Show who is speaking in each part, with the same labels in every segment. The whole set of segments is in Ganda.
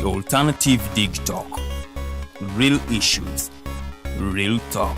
Speaker 1: The Alternative Dig Talk. Real issues, real talk.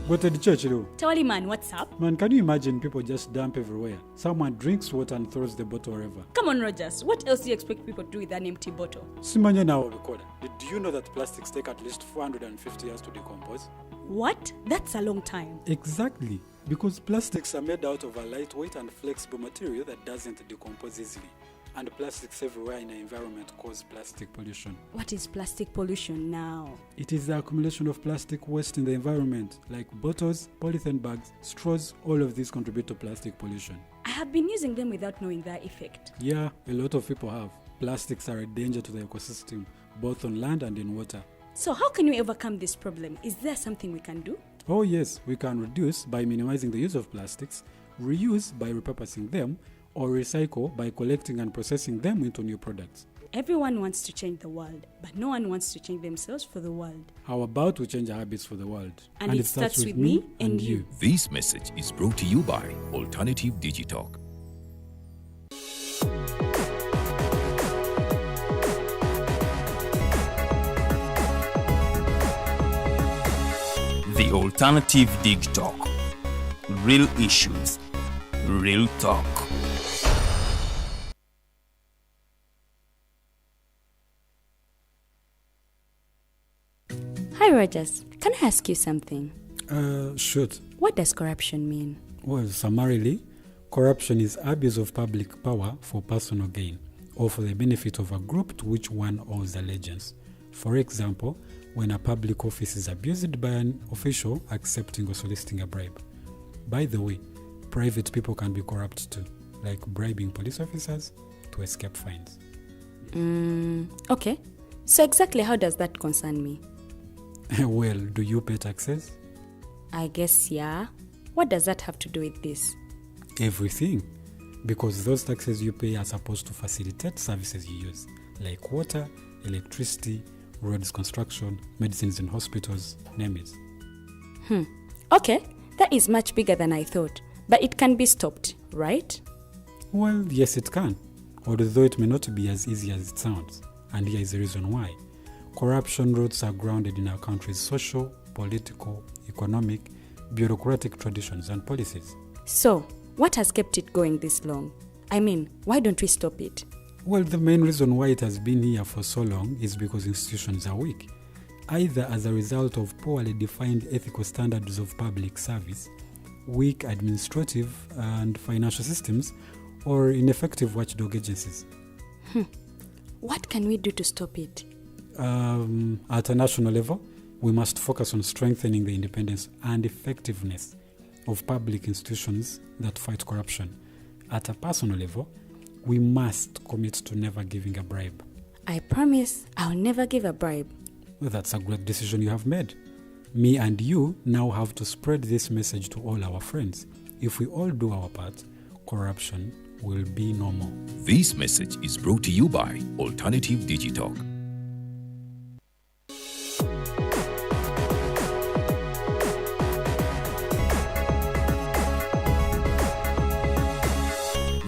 Speaker 2: Go to the church, though.
Speaker 3: Tawali man, what's up?
Speaker 2: Man, can you imagine people just dump everywhere? Someone drinks water and throws the bottle wherever.
Speaker 3: Come on, Rogers. What else do you expect people to do with an empty bottle?
Speaker 2: Simanya now, recorder. Did you know that plastics take at least 450 years to decompose?
Speaker 3: What? That's a long time.
Speaker 2: Exactly. Because plastics are made out of a lightweight and flexible material that doesn't decompose easily. And plastics everywhere in the environment cause plastic pollution.
Speaker 3: What is plastic pollution now?
Speaker 2: It is the accumulation of plastic waste in the environment, like bottles, polythene bags, straws. All of these contribute to plastic pollution.
Speaker 3: I have been using them without knowing their effect.
Speaker 2: Yeah, a lot of people have. Plastics are a danger to the ecosystem, both on land and in water.
Speaker 3: So how can we overcome this problem? Is there something we can do?
Speaker 2: Oh yes, we can reduce by minimizing the use of plastics, reuse by repurposing them, or recycle by collecting and processing them into new products.
Speaker 3: Everyone wants to change the world, but no one wants to change themselves for the world.
Speaker 2: How about we change our habits for the world?
Speaker 3: And it starts with me and you.
Speaker 1: This message is brought to you by Alternative Digitalk. The Alternative Dig Talk. Real issues, real talk.
Speaker 3: Hi, Rogers. Can I ask you something?
Speaker 2: Shoot.
Speaker 3: What does corruption mean?
Speaker 2: Well, summarily, corruption is abuse of public power for personal gain or for the benefit of a group to which one owes allegiance. For example, when a public office is abused by an official accepting or soliciting a bribe. By the way, private people can be corrupt too, like bribing police officers to escape fines.
Speaker 3: Okay. So exactly how does that concern me?
Speaker 2: Well, do you pay taxes?
Speaker 3: I guess, yeah. What does that have to do with this?
Speaker 2: Everything. Because those taxes you pay are supposed to facilitate services you use, like water, electricity, roads construction, medicines in hospitals, name it.
Speaker 3: Okay, that is much bigger than I thought. But it can be stopped, right?
Speaker 2: Well, yes it can, although it may not be as easy as it sounds. And here is the reason why. Corruption roots are grounded in our country's social, political, economic, bureaucratic traditions and policies.
Speaker 3: So, what has kept it going this long? I mean, why don't we stop it?
Speaker 2: Well, the main reason why it has been here for so long is because institutions are weak, either as a result of poorly defined ethical standards of public service, weak administrative and financial systems, or ineffective watchdog agencies.
Speaker 3: What can we do to stop it?
Speaker 2: At a national level, we must focus on strengthening the independence and effectiveness of public institutions that fight corruption. At a personal level, we must commit to never giving a bribe.
Speaker 3: I promise I'll never give a bribe.
Speaker 2: Well, that's a great decision you have made. Me and you now have to spread this message to all our friends. If we all do our part, corruption will be no more.
Speaker 1: This message is brought to you by Alternative Digitalk.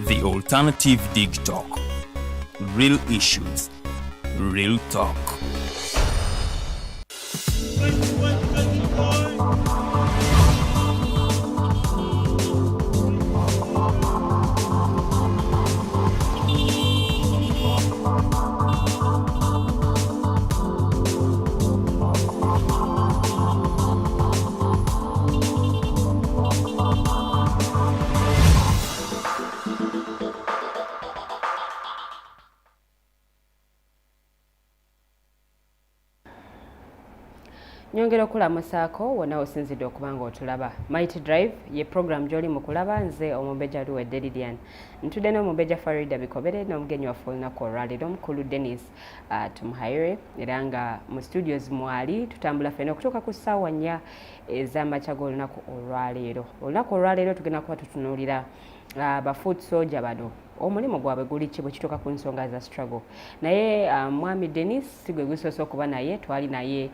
Speaker 1: The Alternative Dig Talk. Real issues, real talk.
Speaker 4: Nyongera okulamusaako wonna osinzidde okubanga otulaba. Mighty Drive ye program gy'oli mu kulaba nze omumbeja Luwedde Lilian. Ntudde n'omumbeja Farida Bikobere n'omugenyi waffe olunaku olwaleero mukulu Dennis Tumuhairwe era nga mu studios mwali tutambula ffena okutuuka ku ssaawa 4 ez'amakya g'olunaku olwaleero. Olunaku olwaleero tugenda kuba tutunuulira ba foot soldier bano omulimu gwabwe guli ki bwe kituuka ku nsonga za struggle naye mwami Denis sigwe gusoose okuba naye twali naye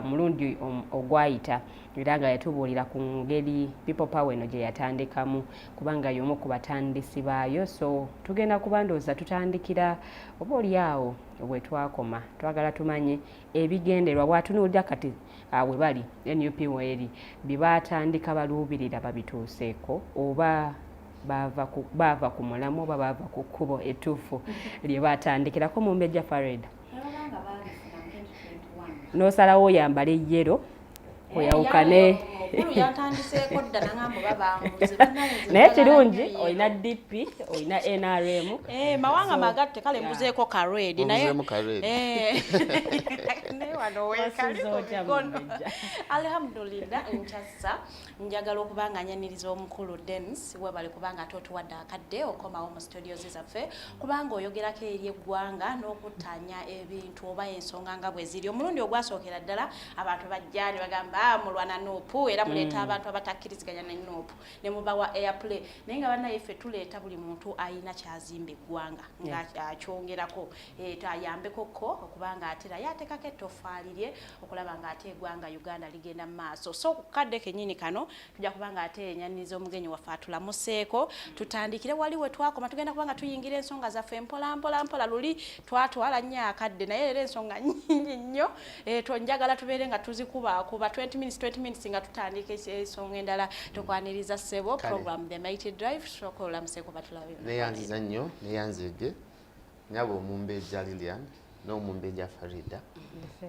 Speaker 4: mulundi ogwayita era nga yatubuulira ku ngeri people power eno gye yatandikamu kubanga y'omu ku batandisi baayo so tugenda kuba ndowooza tutandikira oba oliawo bwe twakoma twagala tumanye ebigenderwa bwatunuulira kati we bali NUP weri bibatandika baluubirira babituuseeko oba bava ku mulamu oba bava ku kkubo ettuufu lye batandikirako mu Mbejja Farida n'osalawo oyambala yero oyawukane naye kirungi olina DP olina NRM
Speaker 5: mawanga magatte kale mbuzeeko ka red naye alhamdulillah nkyassa njagala okubanga nyaniriza omukulu Dennis webale kubanga totuwadde akadde okomawo mu studios zaffe kubanga oyogerako eri eggwanga n'okutanya ebintu oba ensonga nga bwe ziri omulundi ogwasookera ddala abantu bajja ne bagamba mulwana noopu era muleeta abantu abatakkiriziganya ne noopu ne mubawa airplay naye nga bannaye ffe tuleeta buli muntu ayina kyazimba eggwanga ng'akyongerako ayambekoko okubanga ate naye ateekako ettofaali lye okulaba ng'ate eggwanga Uganda ligenda mu maaso so ku kadde kennyini kano tujja kubanga ate ennyaniza omugenyi waffe atulamuseeko tutandikire wali we twakoma tugenda kubanga tuyingira ensonga zaffe mpola luli twatwala nnyo akadde naye era ensonga nnyingi nnyo tonjagala tubeere nga tuzikubakuba 20 minutes nga tutandika ensonga endala tukwaniriza ssebo program the mighty drive sooka olamuseeko batulabe
Speaker 6: neyanziza nnyo neyanzige nyaba Omumbejja Lilian n'Omumbejja Farida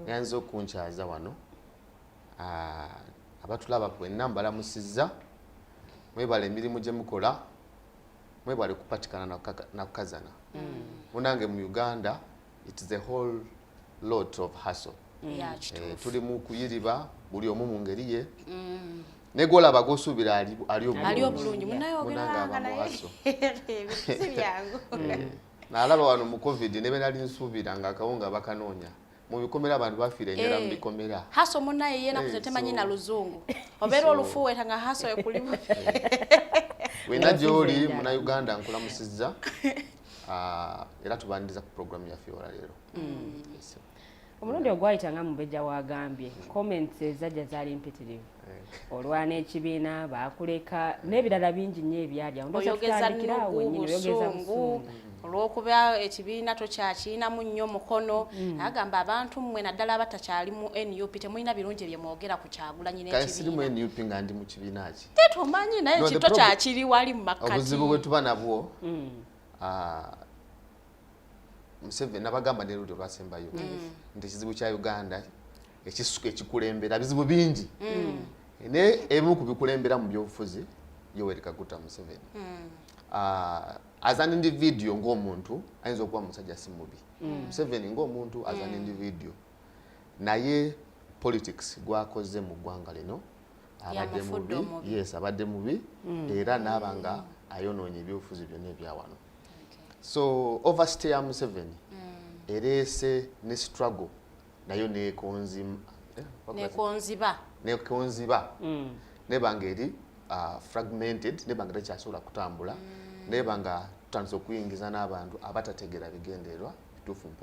Speaker 6: yanze okunkyaza wano abatulaba kwenna mbalamusizza mwebale emirimu gye mukola mwebale kupatikana na kukazana munange mu Uganda it is a whole lot of hustle tuli mu kuyiriba buli omu mu ngeri ye negolaba gosuubira ali
Speaker 5: obulungi munayogeranga naye si byangu
Speaker 6: nalaba wano mu covid ne benali nsuubira nga akawunga bakanoonya mu bikomera abantu bafiira enjala mu bikomera
Speaker 5: haso munaye yena kutemanyi na luzungu obeera olufuweta nga haso ekulimu
Speaker 6: wena gy'oli muna Uganda nkulamusizza era tubandiza ku programu yaffe olaleero
Speaker 4: omulundi ogwayita nga Mubejja wagambye comments ezajja zaali mpitirivu olwana ekibiina bakuleka n'ebirala bingi nnyo ebyali awo
Speaker 5: oyogeza busungu olw'okuba ekibiina tokyakiinamu nnyo mukono agamba abantu mmwe naddala abatakyali mu NUP temulina birungi bye mwogera ku Kyagulanyi n'ekibiina
Speaker 6: siri mu NUP nga ndi mu kibiina ki
Speaker 5: tetumanyi naye kito kyakiri wali mu makkati
Speaker 6: obuzibu bwe tuba nabwo Museveni nabagamba ne lulyo lwasembayo nti ekizibu kya Uganda ekikulembera bizibu bingi ne ebimu ku bikulembera mu byobufuzi Yoweri Kaguta Museveni as an individual ng'omuntu ayinza okuba musajja si mubi Museveni ng'omuntu as an individual naye politics gwakoze mu ggwanga lino abadde mubi abadde mubi era n'abanga ayonoonye ebyobufuzi byonna ebya wano so overstay ya Museveni ereese ne struggle nayo nekonziba nebanga eri fragmented nebanga tekyasobola kutambula nebanga tutandise okuyingiza n'abantu abatategera bigendererwa bituufu mu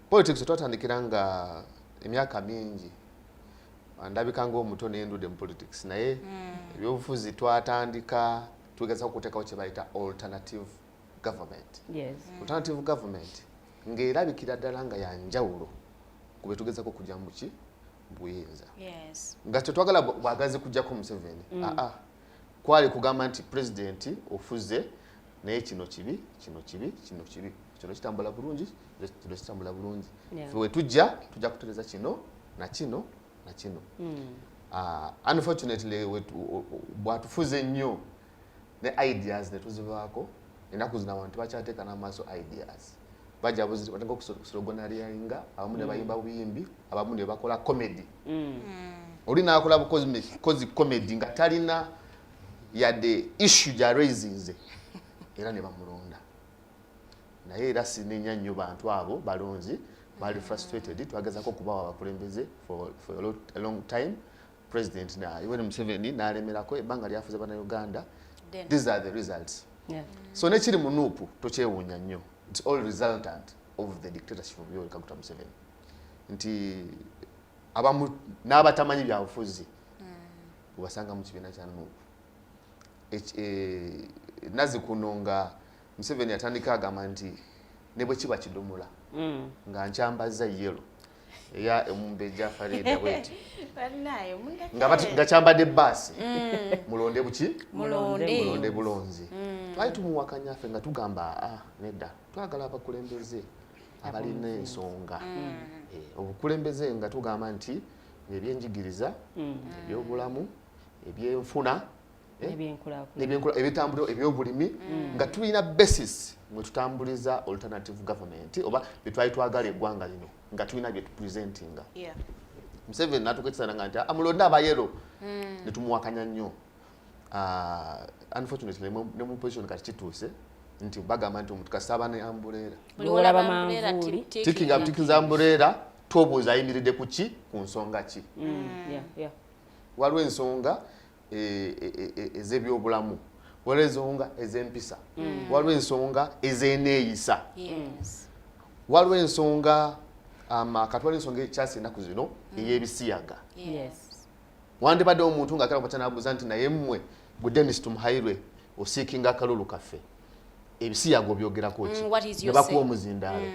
Speaker 6: politics twatandikira nga emyaka mingi ndabika ng'omuto nendudde mu politics naye ebyobufuzi twatandika tugeza okuteekawo kye bayita alternative government ng'erabikira ddala nga yanjawulo kube tugezako kujja muki buyinza nga tetwagala bwagazi kujjako Museveni kwali kugamba nti president ofuze naye kino kibi kino kitambula bulungi kino kitambula bulungi we tujja kutereza kino na kino unfortunately bwatufuze nnyo ne ideas netuzivaako ennaku zino abantu bakyateeka n'amaaso ideas bajja batanga okusogonalinga abamu ne bayimba buyimbi abamu ne bakola comedy oli n'akola bukozi comedy nga talina yadde issue gya raisinze era ne bamulonda naye era sinenya nnyo bantu abo balonzi bali frustrated twagezako okubawa abakulembeze for a long time president Yoweri Museveni n'alemerako ebbanga lyafuze bannayuganda these are the results So nekiri mu nuupu tokyewuunya nnyo. It's all resultant of the dictatorship of Yoweri Kaguta Museveni. Nti abamu n'abatamanyi byabufuzi ubasanga mu kibiina kya nuupu. Nazikuno nga Museveni atandika agamba nti ne bwe kiba kidomola nga nkyambaza yellow eya Mbeera Farida bweti nga kyambadde bbaasi mulonde buki mulonde bulonzi twali tumuwakanya ffe nga tugamba nedda twagala abakulembeze abalina ensonga obukulembeze nga tugamba nti ebyenjigiriza ebyobulamu ebyenfuna ebitambuliro ebyobulimi nga tulina basis mwe tutambuliza alternative government oba betwali twagala eggwanga lino nga tulina bye tupresentinga. Museveni natuketesana nga nti amulonda abayero ne tumuwakanya nnyo. Unfortunately ne mu position kati kituuse nti bagamba nti omuntu kasaba ne ambuleera tikinza ambuleera tobuuza ayimiridde ku ki ku nsonga ki. Waliwo ensonga ez'ebyobulamu, waliwo ensonga ez'empisa, waliwo ensonga ez'eneeyisa, waliwo ensonga katwala ensonga ekyasi ennaku zino ey'ebisiyaga. Wandibadde omuntu nga akala n'abuuza nti naye mmwe gwe Dennis Tumuhairwe osiikinga akalulu kaffe ebisiyaga obyogerako ki ne bakuwa omuzindaalo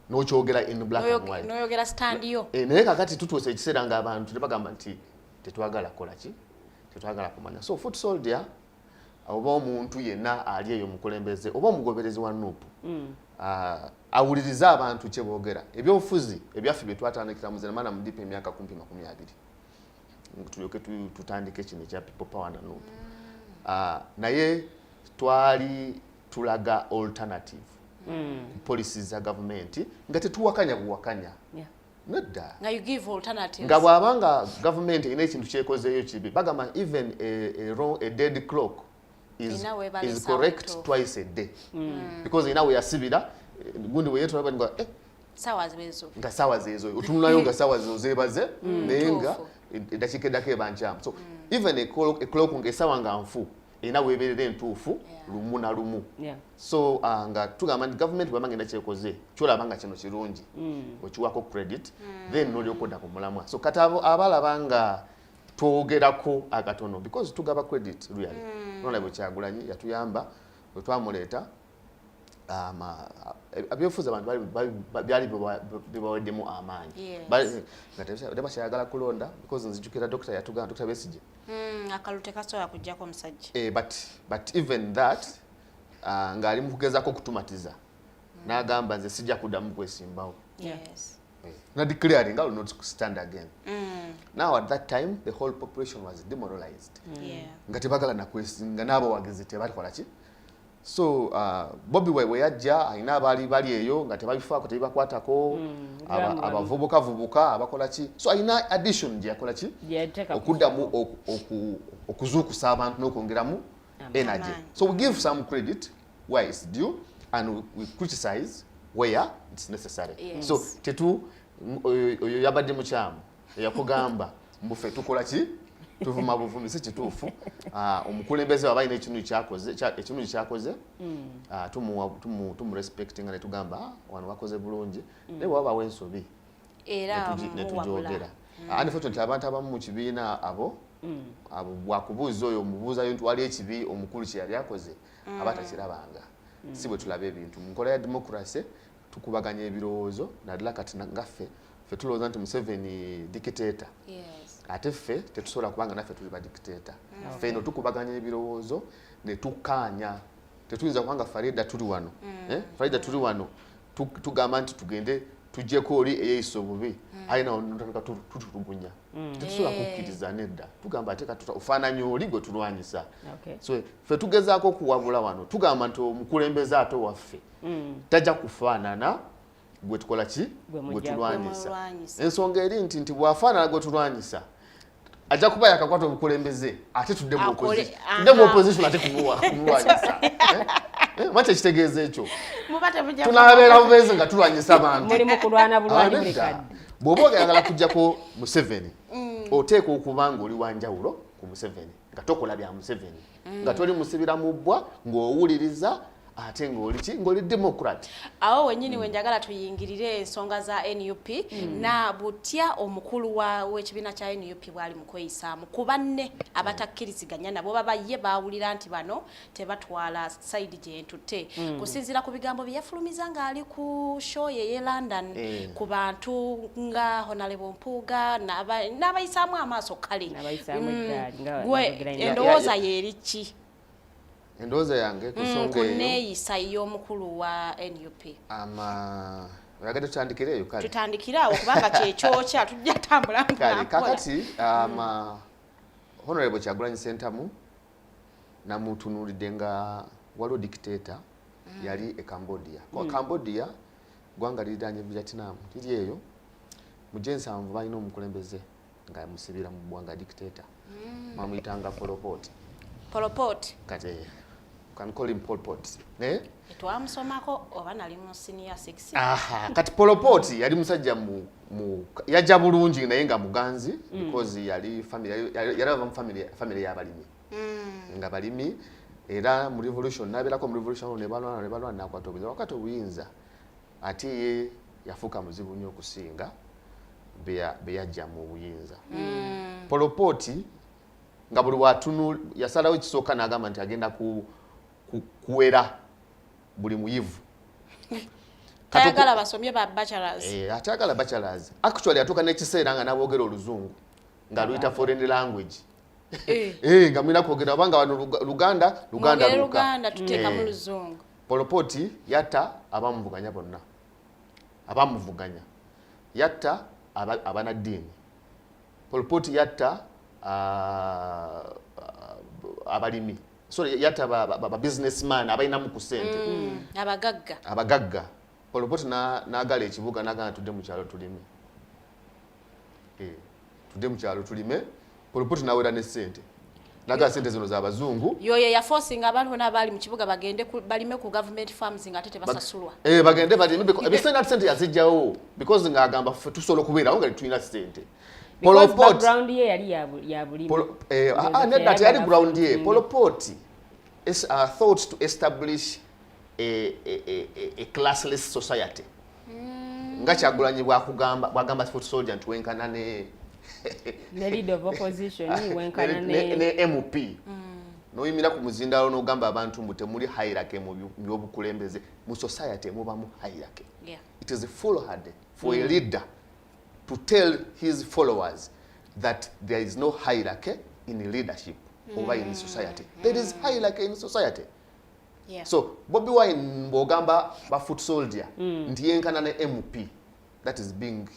Speaker 6: n'okyogera in black and white
Speaker 5: n'oyogera stand yo.
Speaker 6: Naye kakati tutuuse ekiseera ng'abantu ne bagamba nti tetwagala kukola ki tetwagala kumanya. So foot soldier oba omuntu yenna ali eyo mukulembeze oba omugoberezi wa nuupu awuliriza abantu kye boogera ebyobufuzi ebyaffe bye twatandikira mu zenamana mu dipa emyaka 10-20 tulyoke tutandike kino ekya people power na nuupu. Naye twali tulaga alternative policies za government nga tetuwakanya buwakanya nedda nga bw'abanga government erina ekintu kyekozeeyo kibi bagamba even a dead clock is correct twice a day because erina weyasibira gundi weyetolaba nga nga sawa zeezo otunulayo nga sawa zeezo zeebaze naye nga eddakiika eddako eba nkyamu. So even a clock ng'esawa nga nfu erina weebeerera entuufu lumu na lumu. So nga tugamba nti government bw'aba ngenda kyekoze kyolaba nga kino kirungi okiwako credit then n'olyoka odda ku mulamwa. So kati abalaba nga twogerako akatono because tugaba credit really nolaba bwe Kyagulanyi yatuyamba bwe twamuleeta ebyobufuzi abantu byali bibaweddemu amaanyi nga tebakyayagala kulonda because nzijukira dokita yatugamba Dr. Besigye
Speaker 5: akalu tekasobola kujjako omusajja
Speaker 6: but even that ng'ali mu kugezaako okutumatiza n'agamba nze sijja kuddamu kwesimbawo na declaring I will not stand again. Now at that time the whole population was demoralized nga tebagala nakwesinga n'abawagizi tebalikola ki. So Bobi we yajja alina abaali bali eyo nga tebabifaako tebibakwatako abavubuka abakola ki. So alina addition gye yakola ki okuddamu okuzuukusa abantu n'okwongeramu energy. So we give some credit where it's due and we criticize where it's necessary. So tetu oyo yabadde mukyamu yakugamba mbufe tukola ki tuvuma buvumi si kituufu. Omukulembeze wabaina ekintu kyakoze tumu respecting ne tugamba wano wakoze bulungi naye wabawo ensobi
Speaker 5: era
Speaker 6: netujogera. Unfortunately abantu abamu mu kibiina abo bwakubuuza oyo omubuuzayo nti wali ekibi omukulu kye yali akoze abatakirabanga. Si bwe tulaba ebintu mu nkola ya democracy tukubaganya ebirowoozo naddala kati ngaffe ffe tulowooza nti Museveni dictator ate ffe tetusobola kubanga naffe tuli ba dictator. Ffe eno tukubaganya ebirowoozo ne tukkaanya tetuyinza kubanga Farida tuli wano Farida tuli wano tugamba nti tugende tujjeko oli eyeeyisa obubi alina onotandika tutulugunya tetusobola kukkiriza nedda tugamba ate ofaananya oli gwe tulwanyisa. So ffe tugezaako okuwabula wano tugamba nti omukulembeze ate waffe tajja kufaanana gwe tukola ki gwe tulwanyisa. Ensonga eri nti bwafaanana gwe tulwanyisa ajja kuba yakakwata obukulembeze ate tudde mu opposition ate kumulwanyisa. Macha kitegeeza ekyo tunabeera bubeezi nga tulwanyisa abantu
Speaker 4: mulimu kulwana bulwanyi buli kadde.
Speaker 6: Bw'oba oyagala kujjako Museveni oteeka okuba nga oli wanjawulo ku Museveni nga tokola bya Museveni nga toli musibira mu bbwa ng'owuliriza ate ng'oli Democrat.
Speaker 5: Awo wennyini wenjagala tuyingirire ensonga za NUP na butya omukulu w'ekibiina kya NUP bwali mu kweyisaamu ku banne abatakkiriziganya nabo baba ye baawulira nti bano tebatwala sayidi gye ntutte kusinziira ku bigambo bye yafulumiza ng'ali ku show ye London ku bantu nga Honorable Mpuuga n'abayisaamu amaaso kale. Endowooza yeeri ki?
Speaker 6: Endowooza yange kusonga eyo
Speaker 5: kuneeyisa y'omukulu wa NUP.
Speaker 6: Oyagala tutandikire eyo kale.
Speaker 5: Tutandikire awo kubanga kyekyokya tujja tambula
Speaker 6: kale kakati Honorable Kyagulanyi Ssentamu namutunuulidde nga waliwo dictator yali e Cambodia. Cambodia gwanga liriraanye Vietnam liri eyo mu G7 balina omukulembeze nga musibira mu bbwanga dictator bamuyitanga Pol Pot. Kati can call him Pol Pot.
Speaker 5: Twamusomako oba nali mu senior 6.
Speaker 6: Kati Pol Pot yali musajja yajja bulungi naye nga muganzi because yali family y'abalimi. Nga balimi era mu revolution nabeerako mu revolution ne balwana nakwata obuyinza wakati obuyinza ate ye yafuuka muzibu nnyo okusinga be yajja mu buyinza. Pol Pot nga buli watunu yasalawo ekisooka n'agamba nti agenda kuwera buli muyivu.
Speaker 5: Tayagala basomye ba bachelors.
Speaker 6: Atayagala bachelors. Actually atuuka n'ekiseera nga n'aboogera oluzungu nga luyita foreign language. Nga mulina kwogera obanga wano Luganda
Speaker 5: tuteeka mu luzungu.
Speaker 6: Pol Pot yatta abamuvuganya bonna. Abamuvuganya. Yatta abanaddiini. Pol Pot yatta abalimi. Sorry, yatta ba businessman abalinamu ku ssente. Abagagga. Pol Pot n'agala ekibuga n'agamba tudde mu kyalo tulime. Tudde mu kyalo tulime. Pol Pot n'awera ne ssente. N'agala ssente zino z'abazungu.
Speaker 5: Yoye yaforcinga abantu bonna abaali mu kibuga bagende balime ku government farms nga tete basasulwa.
Speaker 6: Bagende balime ebisente ssente yazijjawo because ng'agamba tusobola okubeerawo nga tulina ssente.
Speaker 4: Pol Pot background ye yali ya bulimi.
Speaker 6: Nedda yali ground ye. Pol Pot is thought to establish a classless society. Nga Kyagulanyi bwagamba foot soldier nti wenkana ne
Speaker 4: leader of opposition wenkana
Speaker 6: ne MP. Noyimira ku muzindalo n'ogamba abantu mbu temuli hierarchy mu byobukulembeze mu society mubamu hierarchy. It is foolhardy for a leader to tell his followers that there is no hierarchy in leadership over in society. There is hierarchy in society. So Bobi Wine mbogamba ba foot soldier ndi yenkana ne MP that is being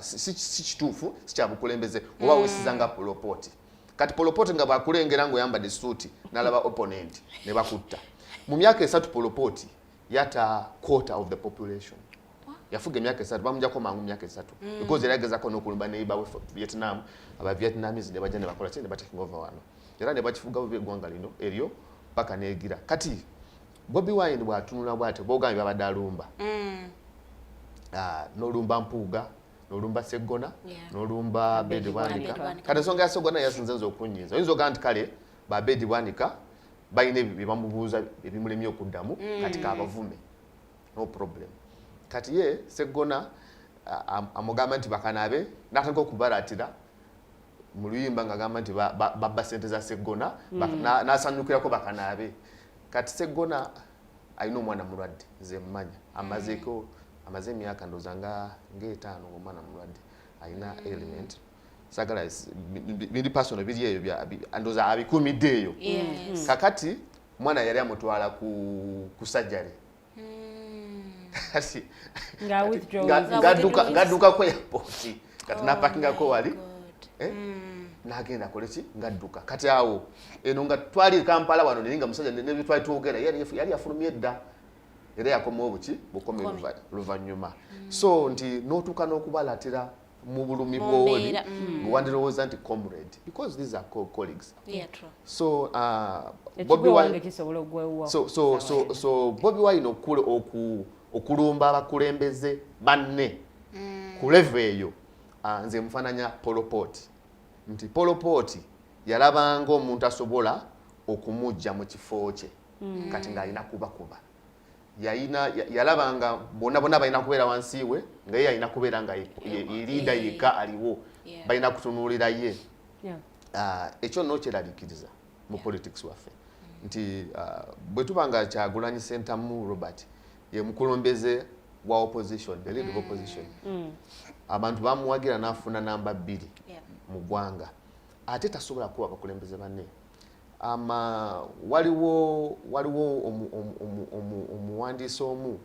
Speaker 6: sichitufu sichabukulembeze oba wesizanga Pol Pot. Kati Pol Pot nga bakulengera ngo yamba de suit nalaba opponent ne bakutta. Mu myaka 3 Pol Pot yata quarter of the population. Yafuga emyaka 3 bamujjako mangu myaka 3 because erageza ko nokulumba ne ibawe Vietnam aba Vietnamese ne bajja ne bakola kindi bataking over wano era ne bakifuga bwe gwanga lino eryo paka negira kati Bobi Wine bwatunula bwate bogambi babadde alumba n'olumba Mpuuga n'olumba Sseggona n'olumba Bedi Bwanika kati ensonga ya Sseggona yasinze nzo okunyiza oyinza ogamba nti kale ba Bedi Bwanika balina ebyo bamubuuza ebimulemye okuddamu kati kabavume no problem. Kati ye Sseggona amugamba nti bakanabe natandika okubaratira mu luyimba ng'agamba nti babba ssente za Sseggona n'asanyukirako bakanabe. Kati Sseggona alina omwana mulwadde nze mmanya amaze emyaka ndowooza nga 5 omwana mulwadde alina element sagala biri personal biri eyo ndowooza abikumidde eyo. Kakati mwana yali amutwala ku sajjale ngadduka ko airport kati napakingako wali nagenda koleki ngadduka kati awo eno nga twali Kampala wano ninga musajja ne twali tuogera yali afulumye dda era yakoma obuki bukome luvanyuma so nti notuka n'okubalatira mu bulumi bwoli wandirowooza nti comrade because these are colleagues. So Bobi Wine so Bobi Wine okulumba abakulembeze banne ku level eyo nze mfananya Pol Pot nti Pol Pot yalabanga omuntu asobola okumujja mu kifo kye kati ng'alina kubakuba yalabanga bonna balina kubeera wansi we nga ye yalina kubeera nga liida yekka aliwo balina kutunuulira ye ekyo nno kyeraliikiriza mu politics waffe nti bwe tuba nga Kyagulanyi Ssentamu Robert ye mukulembeze wa opposition, the leader of opposition abantu bamuwagira n'afuna namba 2 mu ggwanga ate tasobola kuba bakulembeze banne waliwo omuwandiisi omu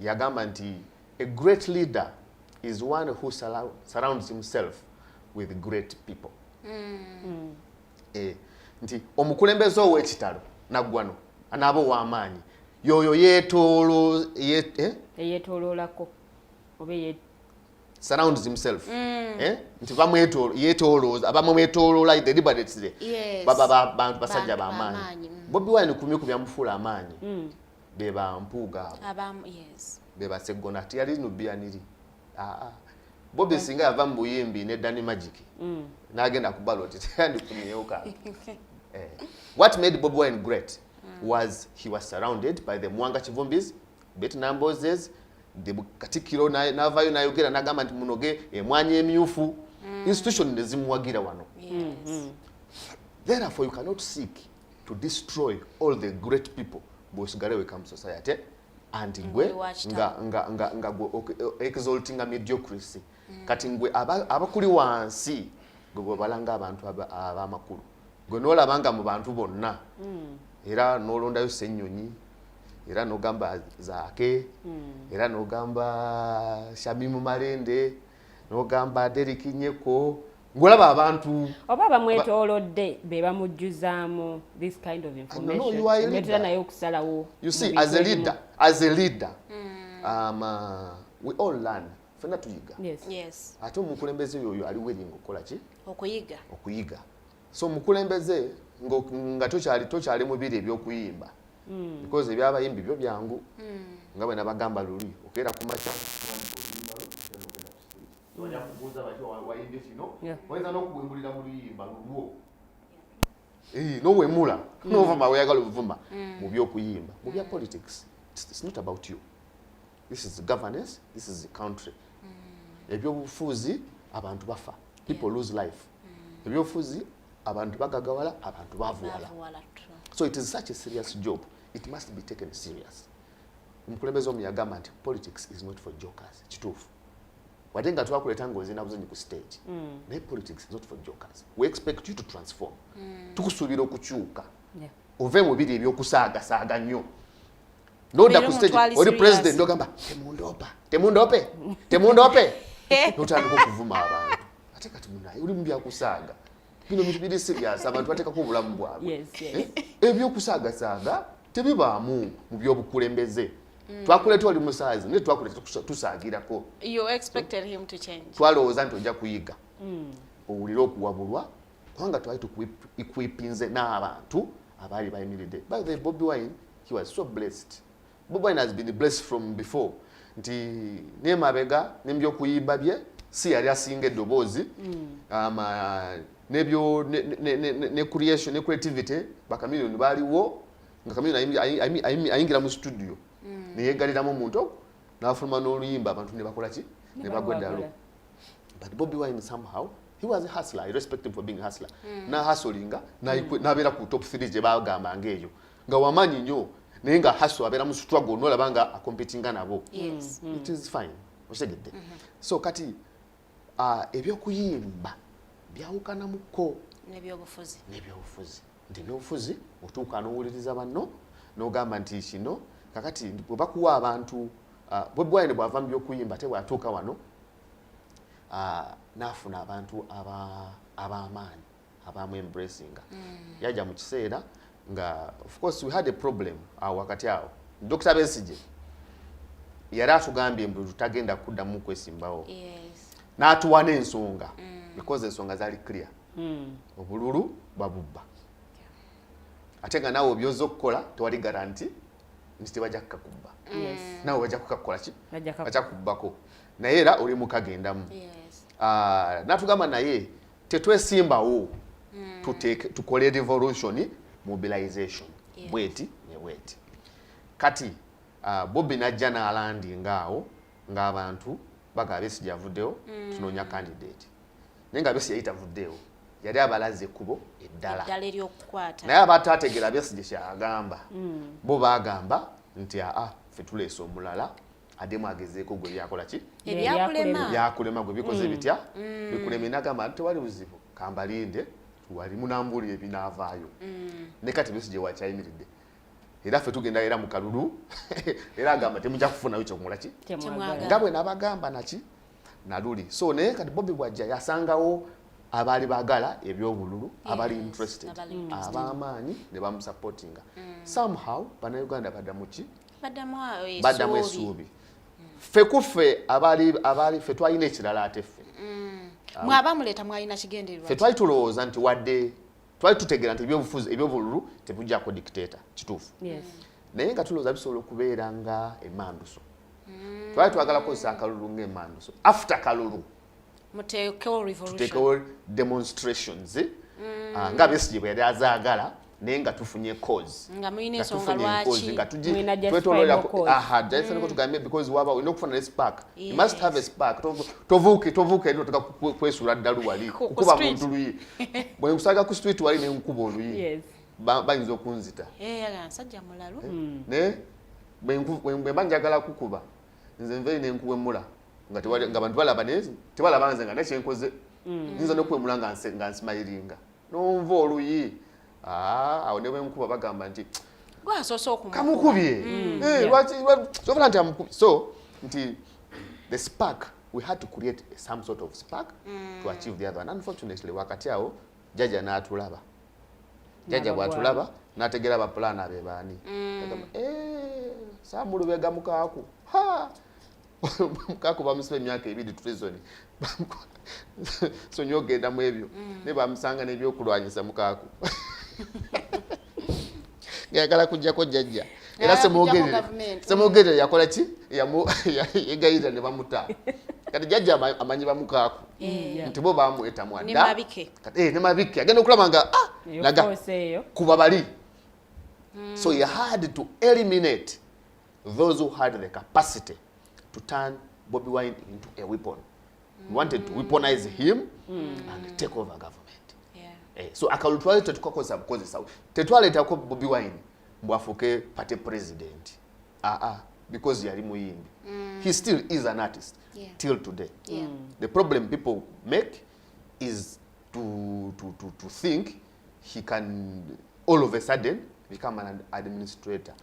Speaker 6: yagamba nti a great leader is one who surrounds himself with great people. Nti omukulembeze ow'ekitalo naggwano anaabo w'amaanyi yoyo
Speaker 4: yeetooloolako oba
Speaker 6: surrounds himself nti yeetoolooza abamwetooloola deliberately bantu basajja b'amaanyi Bobi Wine kumye ku byamufuula amaanyi be bampuuga be Seggona tiyali nubiyaniri Bobi singa yava mu buyimbi ne Danny Magic n'agenda ku ballot teyandikumyewo kaaga what made Bobi Wine great was he was surrounded by the Mwanga Kivumbis, Vietnam Bozes, the Katikiro n'avaayo n'ayogera n'agamba nti munoge emwanyi emyufu institution ne zimuwagira wano. Therefore you cannot seek to destroy all the great people bw'osigale weka mu society and ngwe nga exalting a mediocrity kati ngwe abakuli wansi gwe balanga abantu abamakulu gwe n'olabanga mu bantu bonna era n'olondayo Ssennyonyi era n'ogamba Zaake era n'ogamba Shamimu Malende n'ogamba Derek Nyeko ng'olaba abantu
Speaker 4: oba bamwetoolodde be bamujjuzaamu this kind of information metera naye okusalawo.
Speaker 6: You see, as a leader we all learn fena tuyiga.
Speaker 5: Yes.
Speaker 6: Ate omukulembeze yoyo ali willing okukola ki? Okuyiga. So omukulembeze nga tokyali mu biri eby'okuyimba because ebyabayimbi byo byangu nga bwe nabagamba luli okeera ku makya wajja kubuuza bati wayimbe kino wayinza n'okuwemulira mu luyimba lulwo n'owemula n'ovuma weyagala obuvuma mu by'okuyimba mu bya politics. It's not about you. This is the governance, this is the country. Ebyobufuzi abantu bafa, people lose life. Ebyobufuzi abantu bagagawala, abantu bavuwala. So it is such a serious job. It must be taken serious. Omukulembeze omu yagamba nti politics is not for jokers. Kituufu. Wadde nga twakuleeta ng'ozina buzanyi ku stage. Naye politics is not for jokers. We expect you to transform. Tukusuubira okukyuka. Ove mu biri ebyokusaagasaaga nnyo. Noda ku stage oli president ogamba temundope notandika okuvuma abantu ate kati munaye uli mu byakusaaga bino biri serious abantu bateekako obulamu bwabwe ebyokusaagasaaga tebibaamu mu byobukulembeze twakuleeta oli musaazi naye twakuleeta tusaagirako.
Speaker 5: You expected him to change.
Speaker 6: Twalowooza nti ojja kuyiga owulire okuwabulwa kubanga twali tukwipinze n'abantu abaali bayimiridde. By the way, Bobi Wine, he was so blessed. Bobi Wine has been blessed from before. Nti n'emabega n'ebyokuyimba bye si yali asinga eddoboozi n'ebyo ne creation ne creativity bakamiliyoni baaliwo nga kamiliyoni ayingira mu studio neyegaliramu omuntu n'afuluma n'oluyimba abantu ne bakola ki ne bagwa eddalo. But Bobi Wine somehow he was a hustler. I respect him for being a hustler. Na hustlinga n'abeera ku top 3 gye bagamba ngeeyo nga wamanyi nnyo naye nga hustle abeera mu struggle n'olaba nga acompetinga nabo. It is fine. Osegedde. So kati ebyokuyimba byawukanamuko
Speaker 5: n'ebyobufuzi.
Speaker 6: Nti ebyobufuzi otuuka n'owuliriza banno n'ogamba nti kino kakati bwe bakuwa abantu Bobi Wine bw'ava mu byokuyimba te bw'atuuka wano n'afuna abantu ab'amaanyi abamu embracinga. Yajja mu kiseera nga of course we had a problem wakati awo Dr. Besigye yali atugambye mbu tutagenda kuddamu kwesimbawo n'atuwa n'ensonga because ensonga zaali clear. Obululu babubba ate nga naawe obyoza okukola tewali garanti nti tebajja kukakubba. Naawe bajja kukakola ki bajja kukubbako naye era oli mukagendamu. N'atugamba naye tetwesimbawo tukole revolution mobilization bweti ne bweti kati Bobi najja n'alandinga awo ng'abantu bagaba Besigye avuddewo tunoonya candidate naye nga Besigye yayitavuddewo yali abalaze ekkubo eddala
Speaker 5: ery'okukwata
Speaker 6: naye abataategeera Besigye kyagamba bo baagamba nti ffe tuleese omulala addemu agezeeko gwe byakola ki byakulema gwe bikoze bitya bikulema nagamba tewali buzibu kambalinde wali munambulira ebinaavaayo ne kati Besigye wakyayimiridde era ffe tugenda era mu kalulu era agamba temujja kufunayo kyokumula ki nga bwe nabagamba naki naluli so naye kati Bobi bwajja yasangawo abaali baagala ebyobululu abali interested ab'amaanyi ne bamusupportinga somehow bannayuganda baddamu ki baddamu essuubi ffe kuffe abaali ffe twalina ekirala ate ffe
Speaker 5: mwabamuleeta mwalina kigendererwa
Speaker 6: ffe twali tulowooza nti wadde twali tutegeera nti ebyobululu tebujjako dictator kituufu naye nga tulowooza bisobola okubeera nga emmanduso twali twagala kukozesa akalulu ng'emmanduso after kalulu tuteekewo demonstrations nga Besigye bwe yali azaagala naye nga tufunye cause
Speaker 5: nga mulina ensonga lwaki
Speaker 6: nga twetololako tugambe because waba olina okufuna ne spark you must have a spark tovuuke eno toka kwesuula ddalu wali kukuba muntu luyi bwe nkusaaga ku street wali ne nkuba oluyi bayinza okunzita
Speaker 5: nsajja mulalu
Speaker 6: naye bwe mba njagala kukuba nze nveeri ne nkuwemula nga bantu balaba tebalaba nze nga nekyenkoze nyinza n'okwemula nga nsimayiringa n'onva oluyi awo ne bwenkuba bagamba nti kamukubye sobola nti amukubi so nti the spark we had to create some sort of spark to achieve the other one. Unfortunately wakati awo jjajja n'atulaba jjajja bw'atulaba n'ategeera bapulaana be baani Saamulubega mukaaku mukaaku bamusiba emyaka 2 prison so nyogenda mu ebyo ne bamusanga n'ebyokulwanyisa mukaaku ngayagala kujjako jjajja era semwogerere yakola ki yegayirira ne bamuta kati jjajja amanyi bamukaaku nti bo bamweta mwadda ne mabike agenda okulaba nga naga kuba bali so you had to eliminate those who had the capacity to turn Bobi Wine into a weapon. We wanted to weaponize him and take over government. So akalutwale tetukakoza bukozesa tetwaleetako Bobi Wine mbwafuke party president because yali muyimbi he still is an artist till today. The problem people make is to think he can all of a sudden become an administrator.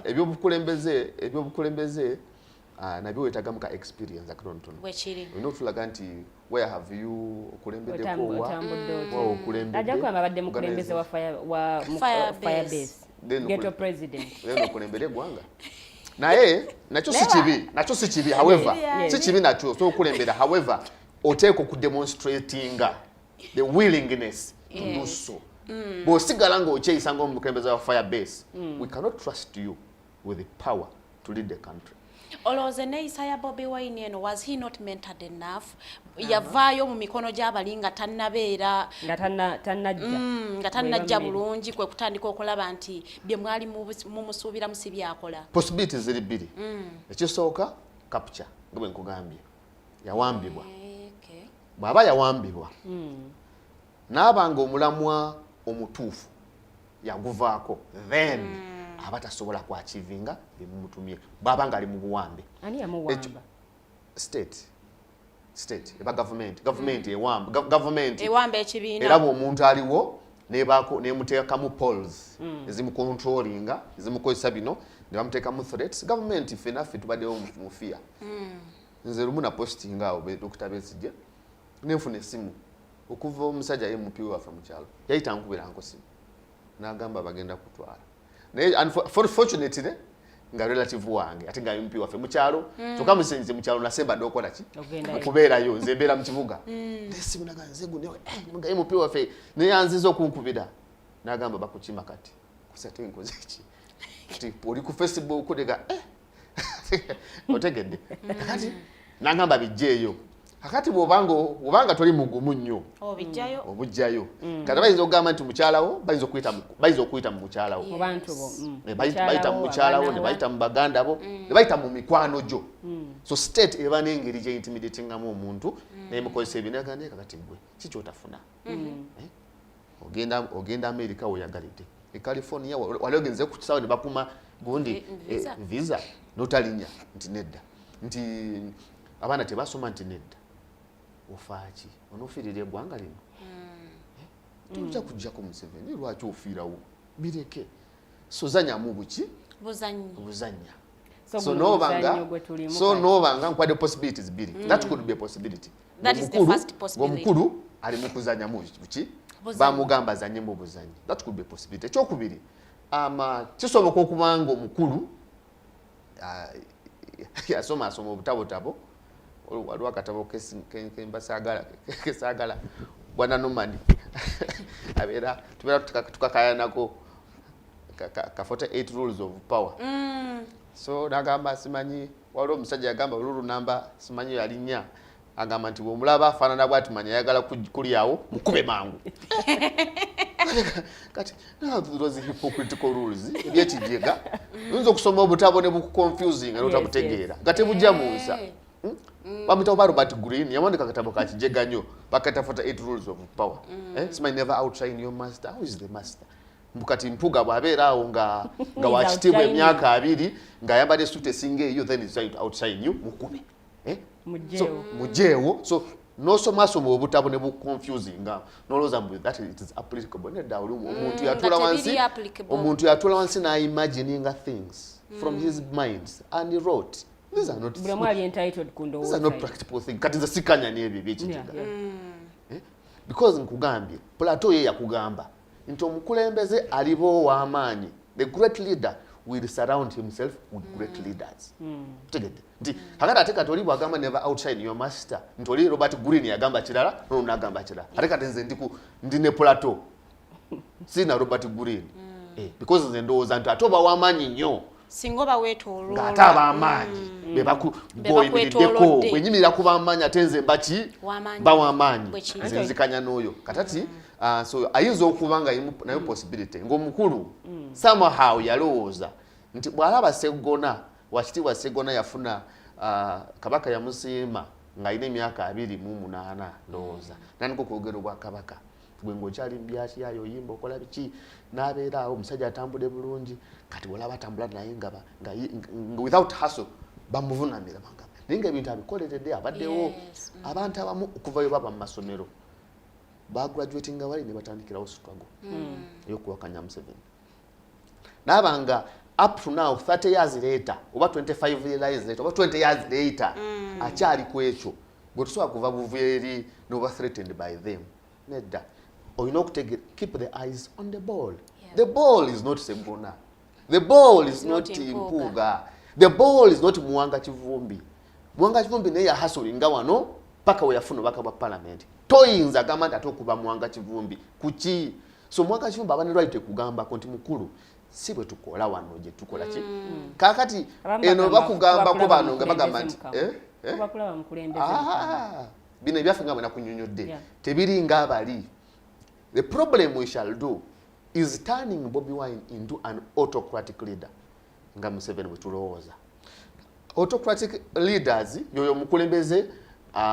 Speaker 6: Ebyobukulembeze nabyo wetaga muka experience akatonotono olina otulaga nti where have you okulembeddeko wa okulembedde
Speaker 4: ajja kwamba badde mukulembeze wa Firebase ghetto president
Speaker 6: leno okulembedde eggwanga naye nakyo si kibi however si kibi nakyo so okulembera however oteeka okudemonstratinga the willingness to do so bw'osigala ng'okyeyisa ng'omukulembeze wa Firebase we cannot trust you with the power to lead the country.
Speaker 5: Olowooza neeyisa ya Bobi Wine eno was he not mentored enough yavaayo mu mikono gy'abali nga tannabeera nga tannajja bulungi kwe kutandika okulaba nti bye mwali mumusuubira musi byakola
Speaker 6: possibilities ziri bbiri ekisooka capture nga bwe nkugambye yawambibwa bw'aba yawambibwa n'abanga omulamwa omutuufu yaguvaako then abatasobola kwachivinga bimumutumye baba ngali mu buwambe
Speaker 4: ani yamuwamba
Speaker 6: state eba government ewamba government
Speaker 5: ewamba ekibiina
Speaker 6: era omuntu aliwo nebako nemuteeka mu polls ezimu controllinga ezimu kozesa bino ne bamuteeka mu threats government ifena fit tubadde mu fear nze lumu na posting awo Dr. Besigye nenfuna esimu okuva omusajja MP waffe mu kyalo yayita nkubira nkosimu n'agamba bagenda kutwala. Fortunately nga relative wange ate nga MP waffe mu kyalo kyokka musenze mu kyalo nasemba dokola ki okubeerayo nze mbeera mu kibuga ndesimu naganze gunewe nga MP waffe ne yanziza okunkubira n'agamba bakukima kati kusate nkoze ki kati oli ku Facebook kodega otegedde kati n'agamba bijjeeyo kakati bwobanga toli mugumu nnyo obujjayo kati bayinza okugamba nti mukyalawo bayinza okuyita mu mukyalawo bayita mu mukyalawo ne bayita mu baganda bo ne bayita mu mikwano gyo so state eba n'engeri gy'intimidatingamu omuntu nemukozesa ebinagande kakati gwe kikyotafuna ogenda America weyagalidde California wali ogenze ku kisawo ne bakuma gundi visa notalinya nti nedda nti abaana tebasoma nti nedda ofaaki onofiirira eggwanga lino tujja kujjako Museveni lwaki ofiirawo bireke so zanyamu buki buzanya so nobanga nkwade possibilities biri that could be a possibility ng'omukulu ali mu kuzanyamu buki bamugamba azanyemu buzanyi that could be a possibility ekyokubiri kisoboka okubanga omukulu yasoma obutabotabo waliwo akatabo kesagala bwana Nomani abeera tubeera tukakayanako ka 48 rules of power so nagamba simanyi waliwo omusajja yagamba olulu namba simanyi yalinnya agamba nti bw'omulaba afaanana bw'ati manya ayagala kulyawo mukube mangu kati those hypocritical rules ebyekijega oyinza okusoma obutabo ne bukuconfusing era otabutegeera nga tebujja mu nsa bamuyitawo ba Robert Greene yawandika akatabo ka kijega nnyo bakata 48 rules of power simanyi never outshine your master. Who is the master? Mbukati mpuga bwabeera awo nga wakitibwa emyaka 2 ng'ayambadde suit esinga eyo then is trying to outshine you mukube mujeewo so nosomasoma obutabo ne buconfusing nolowooza mbu that it is applicable nedda oli omuntu yatula wansi naimagininga things from his minds and he wrote these are not practical things kati nze sikanya n'ebyo ebyekijega because nkugambye plateau ye yakugamba nti omukulembeze alibo w'amaanyi the great leader will surround himself with great leaders tegedde nti hakati ate kati oli bwagamba never outshine your master nti oli Robert Greene yagamba kirala nono nagamba kirala ate kati nze ndi ne plateau sina Robert Greene because nze ndowooza nti ate oba w'amaanyi nnyo
Speaker 5: singo bawetooloola
Speaker 6: ng'ate ab'amaanyi boyimiriddeko bwenyimirira ku b'amaanyi ate nze baw'amaanyi nze nzikanya n'oyo katati so ayinza okuba nga nayo possibility ng'omukulu somehow yalowooza nti bw'alaba Sseggona wakitiibwa Sseggona yafuna kabaka yamusiima ng'alina emyaka 28 ndowooza nandiko ku lugero bwa kabaka gwe ng'okyali mbyaki yayo oyimba okola biki n'abeera awo omusajja atambudde bulungi kati bw'olaba atambula naye nga without hustle bamuvunamira bangamba naye ng'ebintu abikoleredde abaddewo abantu abamu okuvayo baba mu masomero bagraduating nga wali ne batandikirawo struggle ey'okuwakanya Museveni n'abanga up to now 30 years later oba 25 years later oba 20 years later akyali ku ekyo gwe tusobola kuva buveeri n'oba threatened by them nedda olina keep the eyes on the ball. The ball is not Sseggona. The ball is not Mpuga. The ball is not Muwanga Kivumbi. Muwanga Kivumbi naye yahasolinga wano paka weyafuna baka bwa parliament toyinza gamba nti atokuba Muwanga Kivumbi kuki so Muwanga Kivumbi abane right kugamba konti mukulu si bwe tukola wano gye tukola ki kakati eno bakugamba ko bano nga bagamba nti
Speaker 4: bakulaba mukulembeze
Speaker 6: bino ebyafinga bwe nakunyonyodde tebiri nga abali. The problem we shall do is turning Bobi Wine into an autocratic leader. Nga Museveni bwe tulowooza. Autocratic leaders yoyo mukulembeze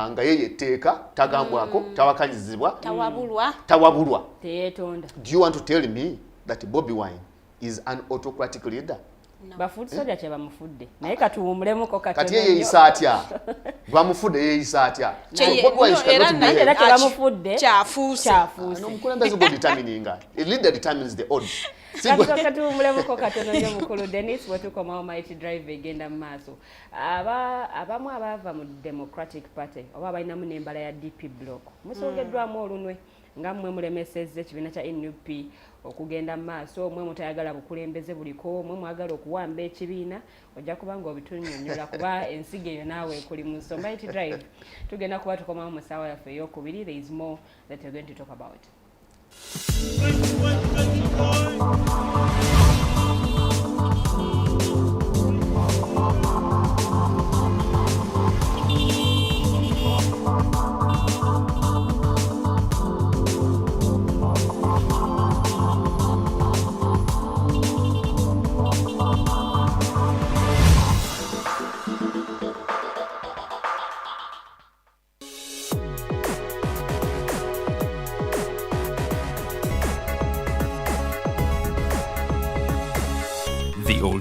Speaker 6: nga yeye teeka tagambwako tawakanyizibwa tawabulwa
Speaker 4: teyetonda.
Speaker 6: Do you want to tell me that Bobi Wine is an autocratic leader?
Speaker 4: Bafudde soja kye bamufudde naye katuwumulemuko
Speaker 6: kati yeye yeyisa atya bamufudde yeyisa atya
Speaker 4: era kye bamufudde
Speaker 5: kyafuuse
Speaker 6: n'omukulembeze gwo determininga a leader determines the odds.
Speaker 4: Katuwumulemuko katono nnyo mukulu Dennis bwe tukomawo Mighty Drive egenda mu maaso abamu abaava mu Democratic Party oba balinamu n'embala ya DP block musoogeddwamu olunwe nga mmwe mulemesezza ekibiina kya NUP okugenda mu maaso mmwe mutayagala bukulembeze buliko mmwe mwagala okuwamba ekibiina ojja kuba nga obitunnyonnyola kuba ensigo eyo naawe ekuli mu so Mighty Drive tugenda kuba tukomawo mu ssaawa yaffe ey'okubiri. There is more that we're going to talk about.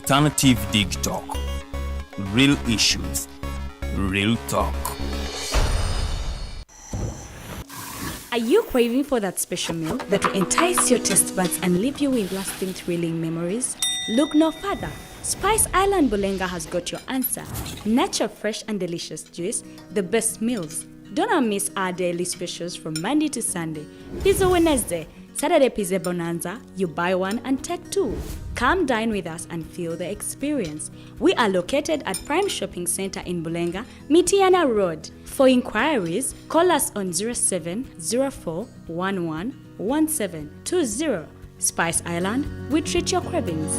Speaker 1: Alternative Dig Talk. Real issues, real talk.
Speaker 3: Are you craving for that special meal that will entice your taste buds and leave you with lasting thrilling memories? Look no further. Spice Island Bulenga has got your answer. Natural, fresh and delicious juice, the best meals. Don't miss our daily specials from Monday to Sunday. Pizza Wednesday, Saturday Pizza Bonanza, you buy one and take two. Come dine with us and feel the experience. We are located at Prime Shopping Center in Bulenga, Mitiana Road. For inquiries, call us on 0704111720. Spice Island, we treat your cravings.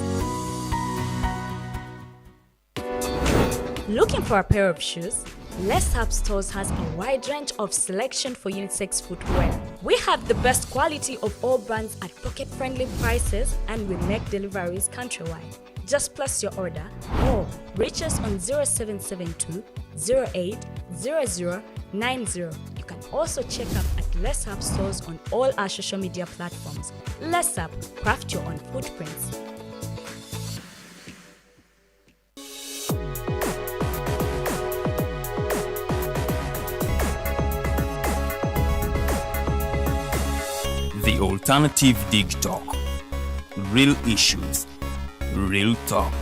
Speaker 3: Looking for a pair of shoes? Les Hub Stores has a wide range of selection for unisex footwear. We have the best quality of all brands at pocket-friendly prices and we make deliveries countrywide. Just place your order or reach us on 0772 08 0090. You can also check up at Les Hub Stores on all our social media platforms. Les Hub, craft your own footprints.
Speaker 1: The Alternative Dig Talk. Real issues, real talk.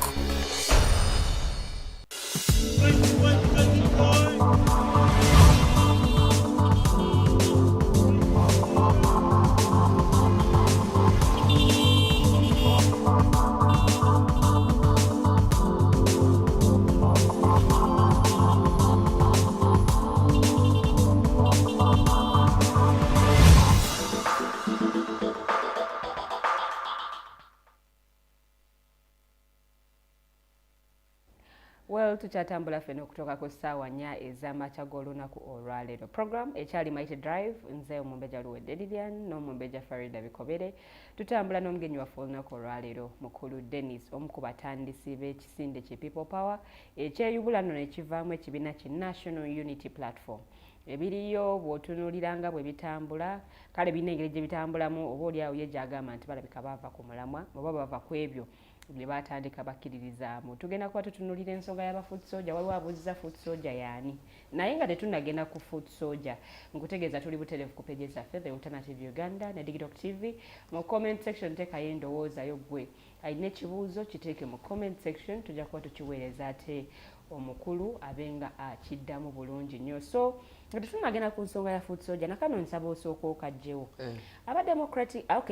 Speaker 4: Well, tukyatambula feno kutoka ku ssaawa 4 ez'amakya g'olunaku olwaleero. Program ekyali Mighty Drive, nze omumbeja Luwedde Lilian n'omumbeja Farida Bikobere. Tutambula n'omugenyi waffe olunaku olwaleero mukulu Dennis, omu ku batandisi b'ekisinde ki People Power ekyeyubula nno ne kivaamu ekibiina ki National Unity Platform. Ebiriyo bw'otunuuliranga bwe bitambula, kale birina engeri gye bitambulamu, oba oliawo ye gy'agamba nti balabika baava ku mulamwa oba bava ku ebyo bye batandika bakkiririzaamu. Tugenda kuba tutunuulira ensonga y'aba foot soldier. Waliwo abuuziza foot soldier yaani, naye nga tetunnagenda ku foot soldier. Nkutegeeza tuli butereevu ku pages zaffe The Alternative Uganda ne Digital TV. Mu comment section teekayo endowooza yo ggwe alina ekibuuzo kiteeke mu comment section, tujja kuba tukiweereza ate omukulu abenga akiddamu bulungi nnyo. So nga tetunnagenda ku nsonga ya foot soldier, nakano nsaba osooka okajjewo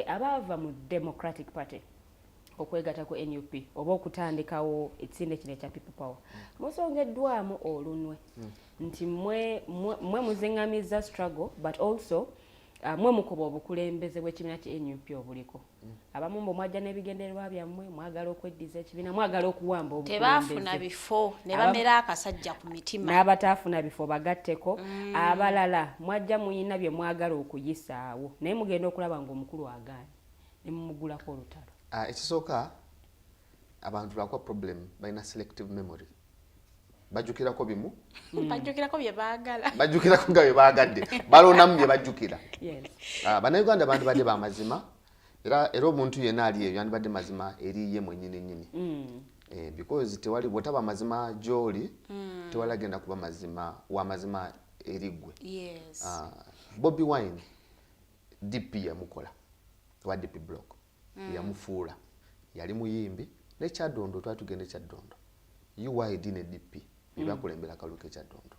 Speaker 4: abaava mu Democratic Party okwegatta ku NUP oba okutandikawo ekisinde kino ekya People Power, musongeddwamu olunwe nti mwe muziŋŋamizza struggle but also mwe mukuba obukulembeze bw'ekibiina ki NUP obuliko. Abamu mbu mwajja n'ebigendererwa byammwe, mwagala okweddiza ekibiina, mwagala okuwamba obukulembeze.
Speaker 5: Tebaafuna bifo ne bamera akasajja ku mitima.
Speaker 4: N'abataafuna bifo bagatteko. Abalala mwajja muyina bye mwagala okuyisaawo naye mugenda okulaba ng'omukulu agaanye ne mumugulako olutalo.
Speaker 6: Ekisooka abantu lwakwa problem balina selective memory. Bajjukirako bimu,
Speaker 5: bajjukirako bye baagala,
Speaker 6: bajjukirako nga bye baagadde, baloonamu bye bajjukira.
Speaker 4: Yes.
Speaker 6: Bannayuganda bandibadde ba mazima era omuntu yenna ali eyo yandibadde mazima eri ye mwennyini. Because tewali bw'otaba mazima gy'oli tewali agenda kuba mazima wa mazima eri ggwe.
Speaker 5: Yes.
Speaker 6: Bobi Wine DP yamukola wa DP block. Yamufuula yali muyimbi ne Kyaddondo twali tugenda Kyaddondo UYD ne DP byakulembera kaluke Kyaddondo.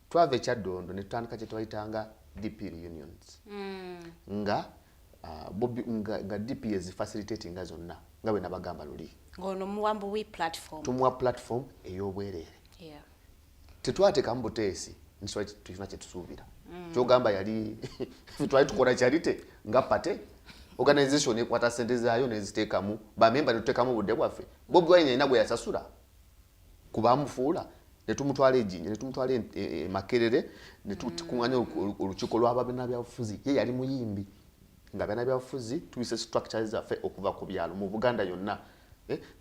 Speaker 6: Twava Kyaddondo ne tutandika kye twayitanga DP reunions nga Bobi nga DP is facilitating zonna nga bwe nabagamba luli
Speaker 5: ngono muwambu wi platform
Speaker 6: tumuwa platform ey'obwerere. Tetwateekamu buteesi nswa tulina kye tusuubira kyogamba yali twali tukola charity nga pate organization ekwata sente zaayo neziteekamu bamemba netuteekamu budde bwaffe. Bobi Wine yalina gwe yasasula kubamufuula netumutwala ejinja netumutwala Makerere netukunganya olukiiko lw'ababiina byabufuzi. Ye yali muyimbi nga ababiina byabufuzi tuyise structures zaffe okuva ku byalo mu Buganda yonna.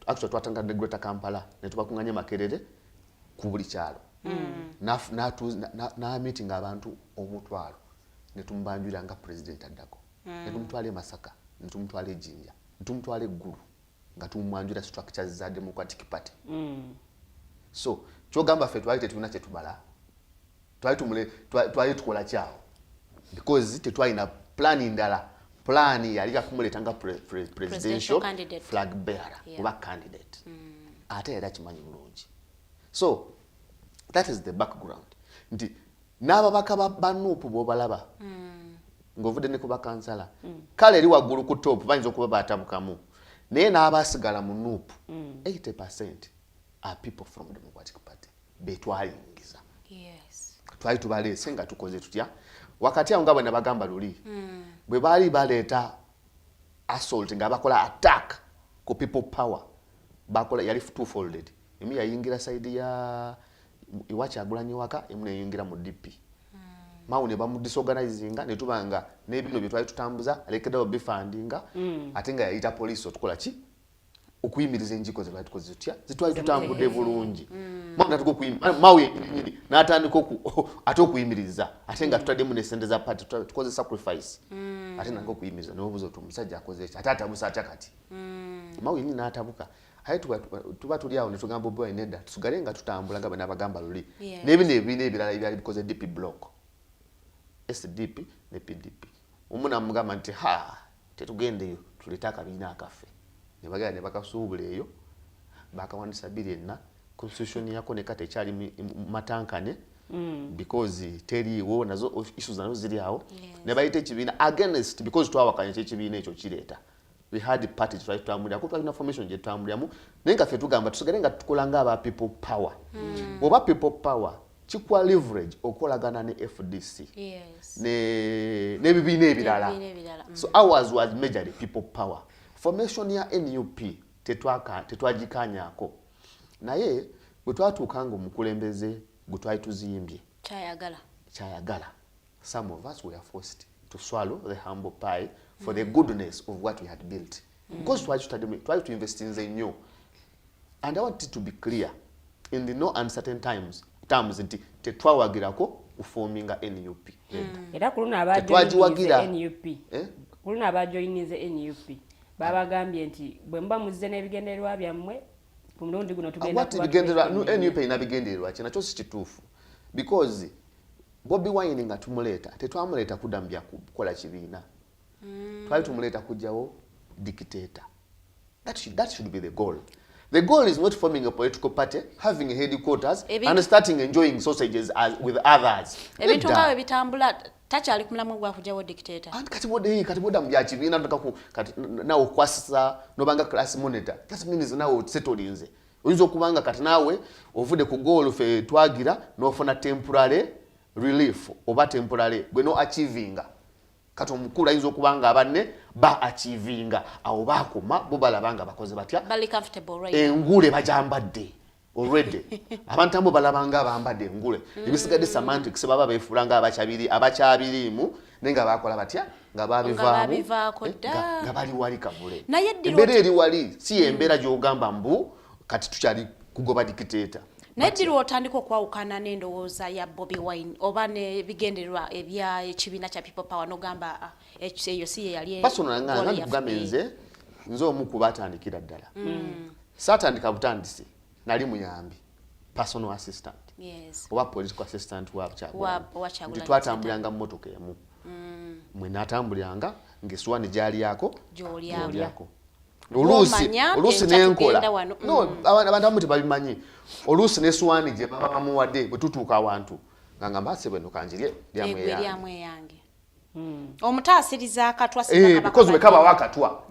Speaker 6: Actually twatanga ne Greater Kampala netubakunganya Makerere ku buli kyalo na meeting abantu omutwalo netumbanjulira nga president addako. Netumutwala Masaka netumutwala ejinja netumutwala Eggulu nga tumwanjula structures za Democratic Party. So kyogamba ffe twali tetulina kye tubala, twali tukola kyawo because tetwalina plan ndala. Plan yali yakumuleeta nga presidential flag bearer oba candidate. Ate era kimanyi bulungi. So that is the background. Nti n'ababaka ba Nuupu bw'obalaba ng'ovudde ne ku bakansala kale eri waggulu ku top bayinza okuba baatabukamu naye n'abasigala mu Nuupu 80% are people from the Democratic Party betwayingiza. Twali tubaleese nga tukoze tutya wakati awo nga bwe nabagamba luli bwe baali baleeta assault nga bakola attack ku people power bakola yali two-folded. Emu yayingira side ya Kyagulanyi waka, emu yayingira mu DP. Mawu ne bamudisorganizinga ne tubanga n'ebino bye twali tutambuza alekeddewo bifandinga ate nga yayita police otukola ki okuyimiriza enjiko ze twali tutya zitwali tutambudde bulungi. Mawu yenyini n'atandika ate okuyimiriza ate nga tutaddemu ne ssente za party tukoze sacrifice ate nange okuyimiriza n'obuuza oti omusajja akoze eki ate atabusa atya kati. Mawu yenyini n'atabuka. Aye tuba tuli awo ne tugamba Bobi nedda tusugale nga tutambula nga bwe nabagamba luli n'ebino ebibiina ebirala ebyali bikoze DP block SDP ne PDP. Omuna mugamba nti tetugendeyo tuleta akabiina akaffe. Ne bagala ne bakasuubula eyo bakawandiisa billion constitution yako ne kate kyali matankane because teriiwo nazo issues nazo ziri awo ne bayita ekibiina against because twawakanya ekibiina ekyo kireeta. We had the party to try to amulya ko twalina formation je tambulyamu nenga ffe tugamba tusegere nga tukola nga aba people power. Oba people power chikwa leverage okolagana ne FDC ne bibiina ebirala. So ours was majorly people power. Formation ya NUP tetwagikanyako naye bwe twatukanga omukulembeze gwe twali tuziyimbye kyayagala. Some of us were forced to swallow the humble pie for the goodness of what we had built. Because try to invest in the new. And I want it to be clear in the no uncertain terms tetwawagirako uforminga NUP.
Speaker 4: Era kuluna abajoyinize NUP. Kuluna abajoyinize NUP. Baba gambye nti bwe mba muzze n'ebigendererwa byammwe ku mulundi guno tugenda
Speaker 6: kuba bigendererwa NUP inabigendererwa kinakyo si kituufu because Bobi Wine nga tumuleeta tetwamuleeta kudambya kukola kibiina. Twali tumuleeta kujjawo dictator. That should be the goal. The goal is not forming a political party, having a headquarters, and starting enjoying sausages with others.
Speaker 5: Ebintu ngawe bitambula takyali kumulamu gwa kujjawo dictator.
Speaker 6: And kati boda mbya kibiina kati nawo kwasisa nobanga class monitor. That means nawo settled. Oyinza okubanga kati nawe ovude ku goal fe twagira n'ofuna temporary relief oba temporary gwe no achievinga. Kati omukulu ayinza okubanga abanne ba achievinga awo bakoma bo balabanga bakoze batya
Speaker 5: bali comfortable right
Speaker 6: engule bajambadde already abantu abo balabanga bambadde engule ebisigadde semantics baba beefulanga abakyabirimu nenga bakola batya nga babivaako nga bali wali kavule embeera eri wali si embeera gy'ogamba mbu kati tukyali kugoba dictator.
Speaker 5: Neddiru otandika okwawukana n'endowooza ya Bobi Wine oba ne bigendererwa ebya ekibiina kya people power n'ogamba eyo si ye yali
Speaker 6: personal nga ndikugambe nze omu ku baatandikira ddala saatandika butandisi nali muyambi personal assistant oba political assistant wa Kyagulanyi twatambulanga mu mmotoka emu mwe natambulanga ng'essuwaani gyali yako gy'olyako oluusi n'enkola abantu abamu tebabimanyi oluusi n'essuwaani gye baba bamuwadde bwe tutuuka awantu nga ngamba ase bweno kanjirye
Speaker 5: lyamweyange omutaasiriza akatwa
Speaker 6: because wekaba wakatwa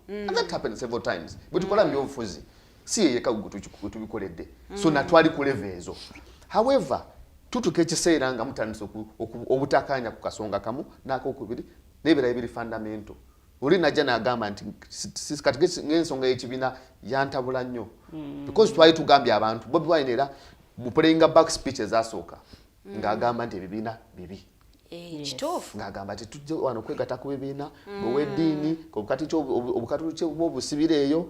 Speaker 6: and that happened several times bwe tukola mu byobufuzi si yeyeka tubikoledde so natwali ku level ezo. However tutuka ekiseera nga mutandise obutakanya ku kasonga kamu n'akokubiri n'ebirala ebiri fundamental. Uli najja n'agamba nti kati ng'ensonga y'ekibiina yantabula nnyo because twali tugambye abantu Bobi Wine era bupulayinga back speech ezasooka ng'agamba nti ebibiina bibi
Speaker 5: kituufu
Speaker 6: ng'agamba nti tujje wano kwegatta ku bibiina bw'oweddiini obukatulu bw'obusibireeyo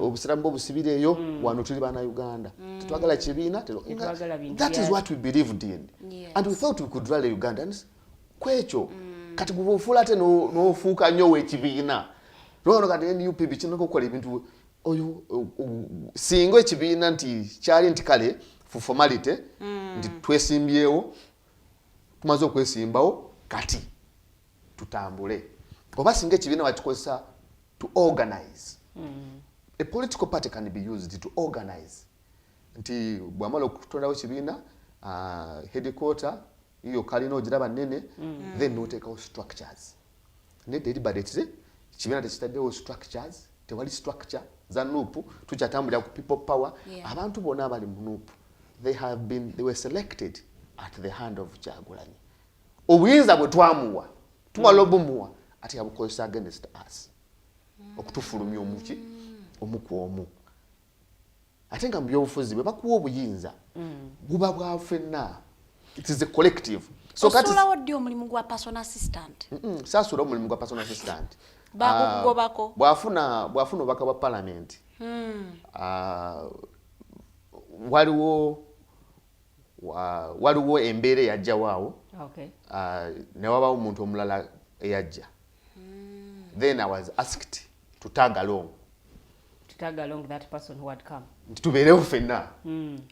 Speaker 6: obusiramu bw'obusibireeyo wano tuli Bannayuganda tetwagala kibiina that is what we believed in and we thought we could rally Ugandans kwekyo kati bw'ofuula ate n'ofuuka nnyo w'ekibiina lwano kati NUP bikino kukola ebintu oyo singo ekibiina nti kyali nti kale for formality nti twesimbyewo tumaze okwesimbawo kati tutambule oba singa ekibiina bakikozesa to organize a political party can be used to organize nti bwamala okutondawo ekibiina headquarter iyo kalina ogiraba nene then noteekawo structures nedeliberate kibiina tekitaddewo structures tewali structure za nupu tukyatambulira ku people power abantu bonna abali mu nupu they were selected at the hand of Kyagulanyi obuyinza bwe twamuwa tumala obumuwa ati yabukozesa against us okutufulumya omuki omuku ate nga mu byobufuzi bwe bakuwa obuyinza buba bwa ffenna it is a collective
Speaker 5: so kati osulawo ddi omulimu gwa personal assistant
Speaker 6: saasula omulimu gwa personal assistant
Speaker 5: bakugobako
Speaker 6: bwafuna obubaka bwa parliament waliwo embeera eyajjawaawo ne wabawo omuntu omulala eyajja then I was asked to tag along
Speaker 4: that person who had come
Speaker 6: tubeerewo ffenna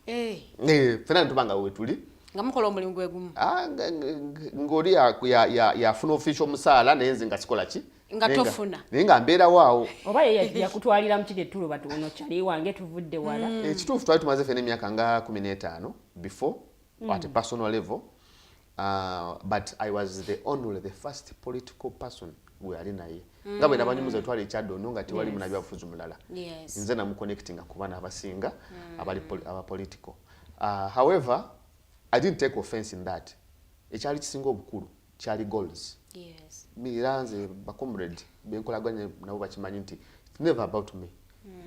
Speaker 6: ffenna netubanga wetuli
Speaker 5: nga mukola omulimu gwe gumu
Speaker 6: ng'oli yafuna official omusaala naye nze nga sikola ki
Speaker 5: nga tofuna
Speaker 6: naye nga mbeera waawo
Speaker 4: oba yakutwalira mu kiri ettulo bati ono kyali wange tuvudde wala
Speaker 6: ekituufu twali tumaze ffenna emyaka nga 15 before at a personal level but I was the first political person gwe yali naye nga bwe nabanyumuza etwala ekyaddondo nga tewali munabyabufuzi mulala nze namuconnectinga ku baana abasinga abapolitical however I didn't take offense in that ekyali kisinga obukulu kyali goals era nze bacomrade benkolaganye nabo bakimanyi nti it's never about me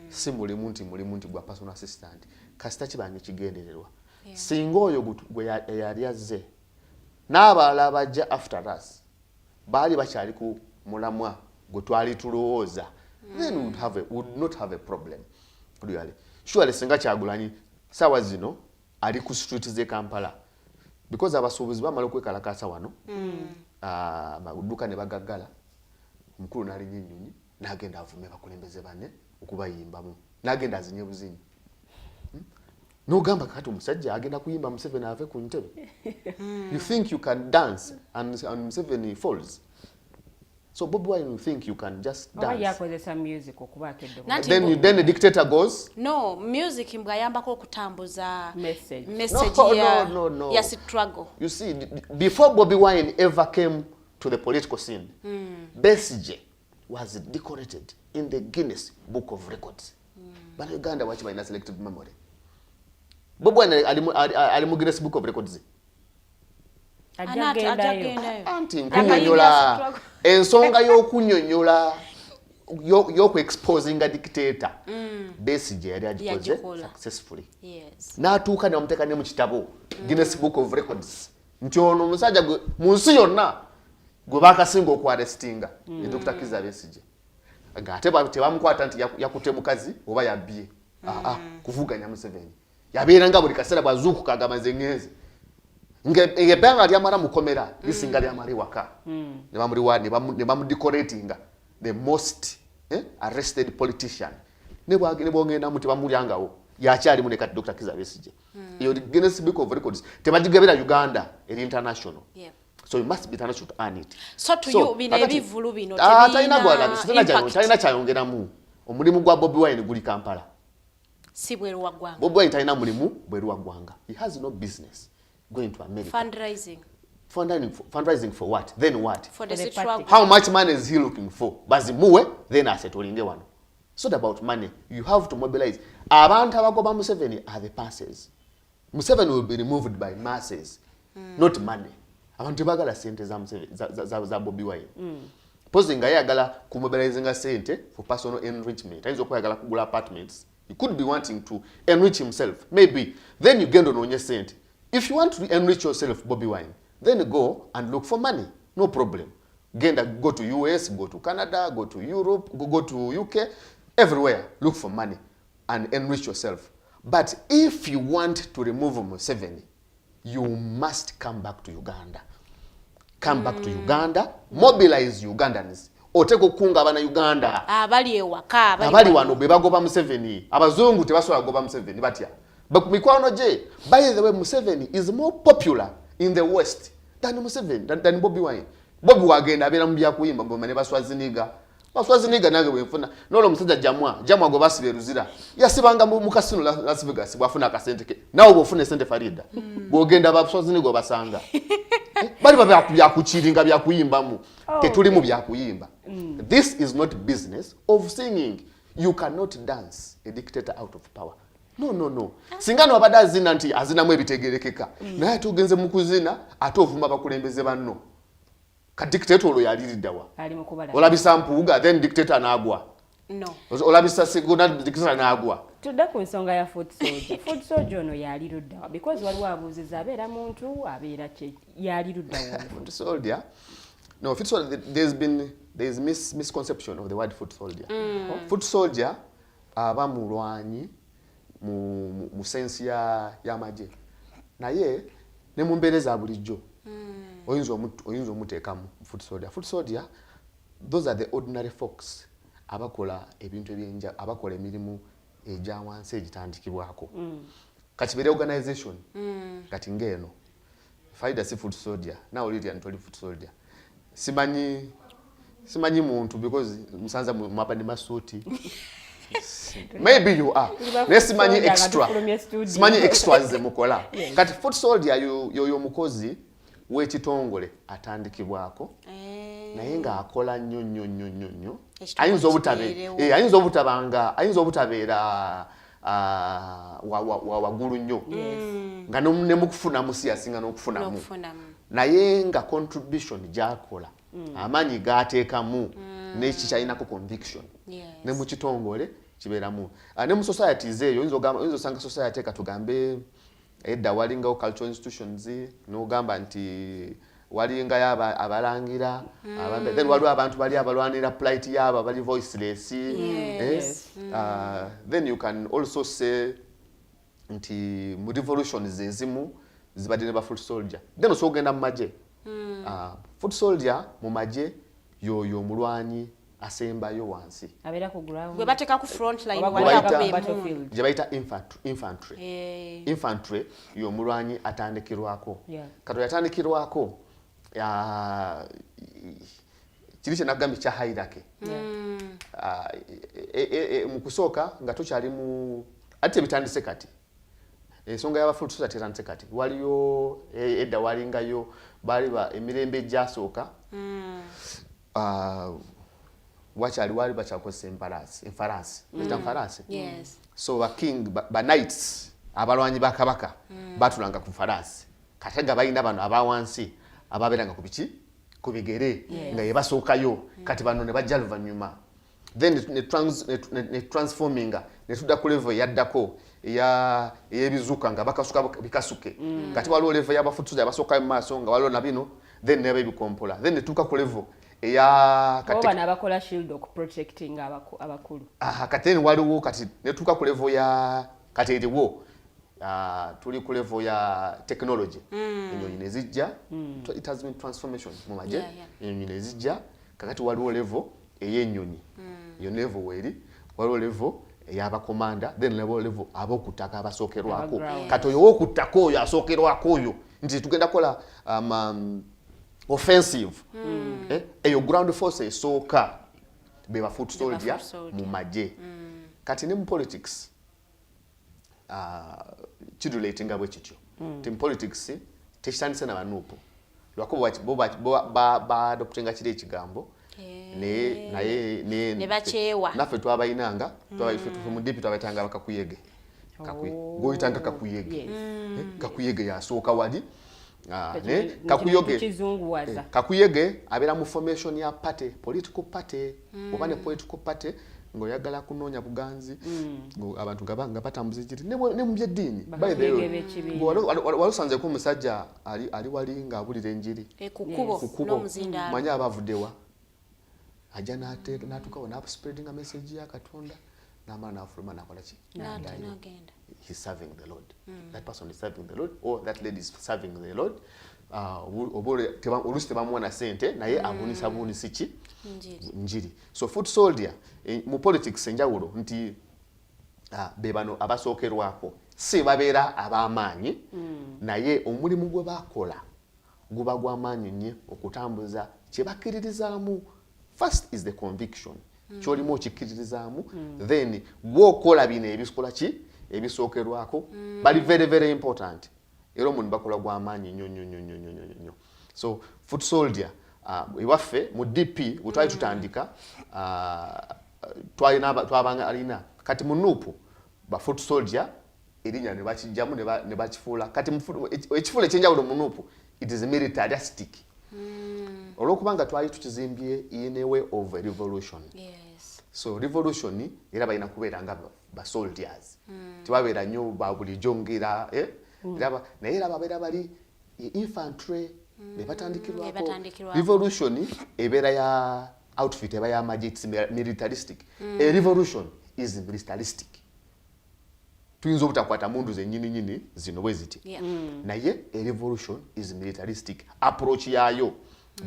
Speaker 6: si mulimu nti gwa personal assistant kasita kibange kigendererwa singa oyo gwe yali azze n'abalala abajja after us baali bakyali ku mulamwa gwe twali tulowooza then would not have a problem surely singa Kyagulanyi sawa zino ali ku street ze Kampala because abasuubuzi bamala okwekalakasa wano amaduka ne bagaggala omukulu n'alinnya ennyonyi n'agenda avume bakulembeze bane okubayimbamu n'agenda azinye buzinyi n'ogamba kati omusajja agenda kuyimba Museveni ave ku ntebe you think you can dance and Museveni falls so Bobi Wine you think you can just dance
Speaker 4: yakozesa music okubaako
Speaker 6: then the dictator goes
Speaker 5: no music mbwayambako okutambuza
Speaker 4: message
Speaker 5: ya struggle
Speaker 6: you see before Bobi Wine ever came to the political scene Besigye was decorated in the Guinness Book of Records but Uganda wachi by selective memory Bobi Wine ali mu Guinness Book of Records anti nkunyonyola ensonga y'okunyonyola y'okuexposinga dictator Besigye yali agikoze successfully n'atuuka ne bamuteeka ne mu kitabo Guinness Book of Records nti ono omusajja mu nsi yonna gwe baakasinga okuarestinga ye Dr. Kizza Besigye ng'ate tebamukwata nti yakutte mukazi oba yabbye kuvuganya Museveni yabeeranga buli kaseera bwazuukuka agamba nze ŋŋenze ngebbanga lyamala mukomera lisinga lyamala waka ne bamudecoratinga the most arrested politician ne bwogenda muti bamulyangawo yakyalimu ne kati Dr. Kizza Besigye eyo Guinness Book of Records tebagigabira Uganda eri international so you must be international to earn it
Speaker 5: so to you bino ebivulu bino
Speaker 6: talina kyayongeramu omulimu gwa Bobi Wine guli Kampala
Speaker 5: si bweru wa ggwanga
Speaker 6: Bobi Wine talina mulimu bweru wa ggwanga he has no business going to America. Fundraising for what? Then what?
Speaker 5: For the struggle.
Speaker 6: How much money is he looking for? Bazimuwe, then asetolinge wano. It's not about money. You have to mobilize. Abantu abagoba Museveni are the masses. Museveni will be removed by masses, not money. Abantu bagala sente za Bobi Wine. Posing nga yagala kumobilizing sente for personal enrichment. Ayinza okwagala kugula apartments. He could be wanting to enrich himself. Maybe. Then you get on your sente. If you want to enrich yourself, Bobi Wine, then go and look for money. No problem. Go to US, go to Canada, go to Europe, go to UK, everywhere. Look for money and enrich yourself. But if you want to remove Museveni, you must come back to Uganda. Come back to Uganda, mobilize Ugandans. oteka okukunga abana Uganda
Speaker 5: abali ewaka
Speaker 6: abali wano be bagoba Museveni abazungu tebasobola goba Museveni batya mikwano gye. By the way, Museveni is more popular in the West than Museveni than Bobi Wine. Bobi wagenda abera mu byakuyimba mbomane baswaziniga nange bwefuna nolo musajja jamwa go basibe ruzira yasibanga mu kasino Las Vegas bwafuna akasente ke nawo bofune sente Farida bwogenda baswaziniga basanga bali byakuchiringa byakuyimbamu tetuli mu byakuyimba. This is not business of singing. You cannot dance a dictator out of power. No. Singano abada azina nti azina mwe bitegerekeka. Naye tugenze mu kuzina atovuma bakulembeze banno. Ka dictator lo yaliriddawa.
Speaker 4: Ali mu kubala.
Speaker 6: Olabisa mpuuga then dictator anagwa.
Speaker 5: No.
Speaker 6: Olabisa segunda dictator anagwa.
Speaker 4: Tudda ku nsonga ya foot soldier. Foot soldier ono yaliriddawa because waliwo abuuziza abeera muntu abeera kye yaliriddawa.
Speaker 6: Foot soldier. No, foot soldier there is misconception of the word foot soldier. Foot soldier aba mulwanyi mu sense ya maje. Naye ne mu mbeere za bulijjo. Oyinza omuteekamu foot soldier. Foot soldier, those are the ordinary folks abakola ebintu ebyenja abakola emirimu egya wansi egitandikibwako. Kati bere organization kati ngeno faida si foot soldier na oliri antoli foot soldier. Simanyi muntu because musanza mapandi masuti. Maybe you are. Simanyi extra. Simanyi extras mukola. Kati foot soldier yo mukozi w'ekitongole atandikibwako naye nga akola nnyo ayinza obutabeera waggulu nnyo nga ne mukufuna musiyasinga n'okufunamu naye nga contribution gy'akola amaanyi g'ateekamu n'ekikyayinako conviction ne mu kitongole kibeeramu ne mu societies eyo oyinza osanga society katugambe edda walingawo cultural institutions n'ogamba nti walingayo abalangira then waliwo abantu bali abalwanira plight yabo abali voiceless. Then you can also say nti mu revolutions ezimu zibadde ne ba foot soldier then osogenda mu maje. Foot soldier mu maje yoyo mulwanyi asembayo wansi
Speaker 4: abeera ku ground
Speaker 5: bwe bateka ku front line
Speaker 4: battlefield
Speaker 6: gye bayita infantry y'omulwanyi atandikirwako. Kato yatandikirwako kiri kye nagambye kya hierarchy. Mu kusooka nga tokyali mu ate bitandise kati ensonga y'abafuuti tutatandise kati waliyo edda walingayo bali emirembe egyasooka wakyali wali bakyakozesa enfaransi. So ba king ba knights abalwanyi ba kabaka batulanga ku faransi kate nga balina bano abawansi ababeeranga ku biki ku bigere nga ye basookayo kati bano ne bajja luvannyuma then ne transforminga ne tudda ku level yaddako eyebizuka nga bakasuka bikasuke kati waliwo level y'abafutuzi abasookayo mu maaso nga waliwo na bino then ne bebikompola then ne tuuka ku level
Speaker 4: bana abakola shield okuprotecting abakulu.
Speaker 6: Kati waliwo kati netuuka ku level ya kati eriwo tuli ku level ya technology. Ennyonyi ne zijja it has been transformation mu maje. Ennyonyi ne zijja kakati waliwo level ey'ennyonyi. Iyo level weri waliwo level ey'abakomanda then level ab'okutaka abasookerwako. Kati oyo w'okutaka oyo asookerwako oyo nti tugenda kola offensive. Eyo ground force esooka be ba foot soldier mu maje. Kati ne mu politics kidulatinga bwe kityo. Team politics tekitandise na banuupu lwakuba ba adoptinga kiri ekigambo ne
Speaker 5: bakyewa
Speaker 6: naffe twabayinanga mu dipi twabayitanga bakakuyege goyitanga kakuyege. Kakuyege yasooka wali kakuyege abeera mu formation ya party political party oba ne political party ng'oyagala kunoonya buganzi abantu nga batambuza ekiri ne mu byeddiini walusanzeko omusajja ali wali ng'abulira enjiri kukubo manyi aba avuddewa ajja n'atuukawo n'aspreading a message ya Katonda n'amala n'afuluma n'akola ki n'agenda. He's serving the Lord. That person is serving the Lord or that lady is serving the Lord. oluusi tebamuwa sente naye abunisa bunisi ki njiri. So foot soldier mu politics enjawulo nti be bano abasookerwako si babeera ab'amaanyi naye omulimu gwe bakola guba gw'amaanyi nnyo okutambuza kye bakkiririzaamu. First is the conviction kyolimu okikkiririzaamu then gwokola bino ebikola ki ebisookerwako bali very very important era omuntu bakola gw'amaanyi nnyo. So foot soldier ewaffe mu DP bwe twali tutandika twabanga alina kati mu nuupu ba foot soldier erinnya ne bakijjamu ne bakifuula kati ekifuula ekyenjawulo mu nuupu it is militaristic olwokubanga twali tukizimbye in a way of a revolution. So revolution era balina kubeera nga ba soldiers tebabeera nnyo ba bulijjo ngera naye era babeera bali infantry ne batandikirwako. Revolution ebeera ya outfit eba y'amagye, it's militaristic. A revolution is militaristic. Tuyinza obutakwata mundu zennyini zino bwe ziti naye a revolution is militaristic approach yayo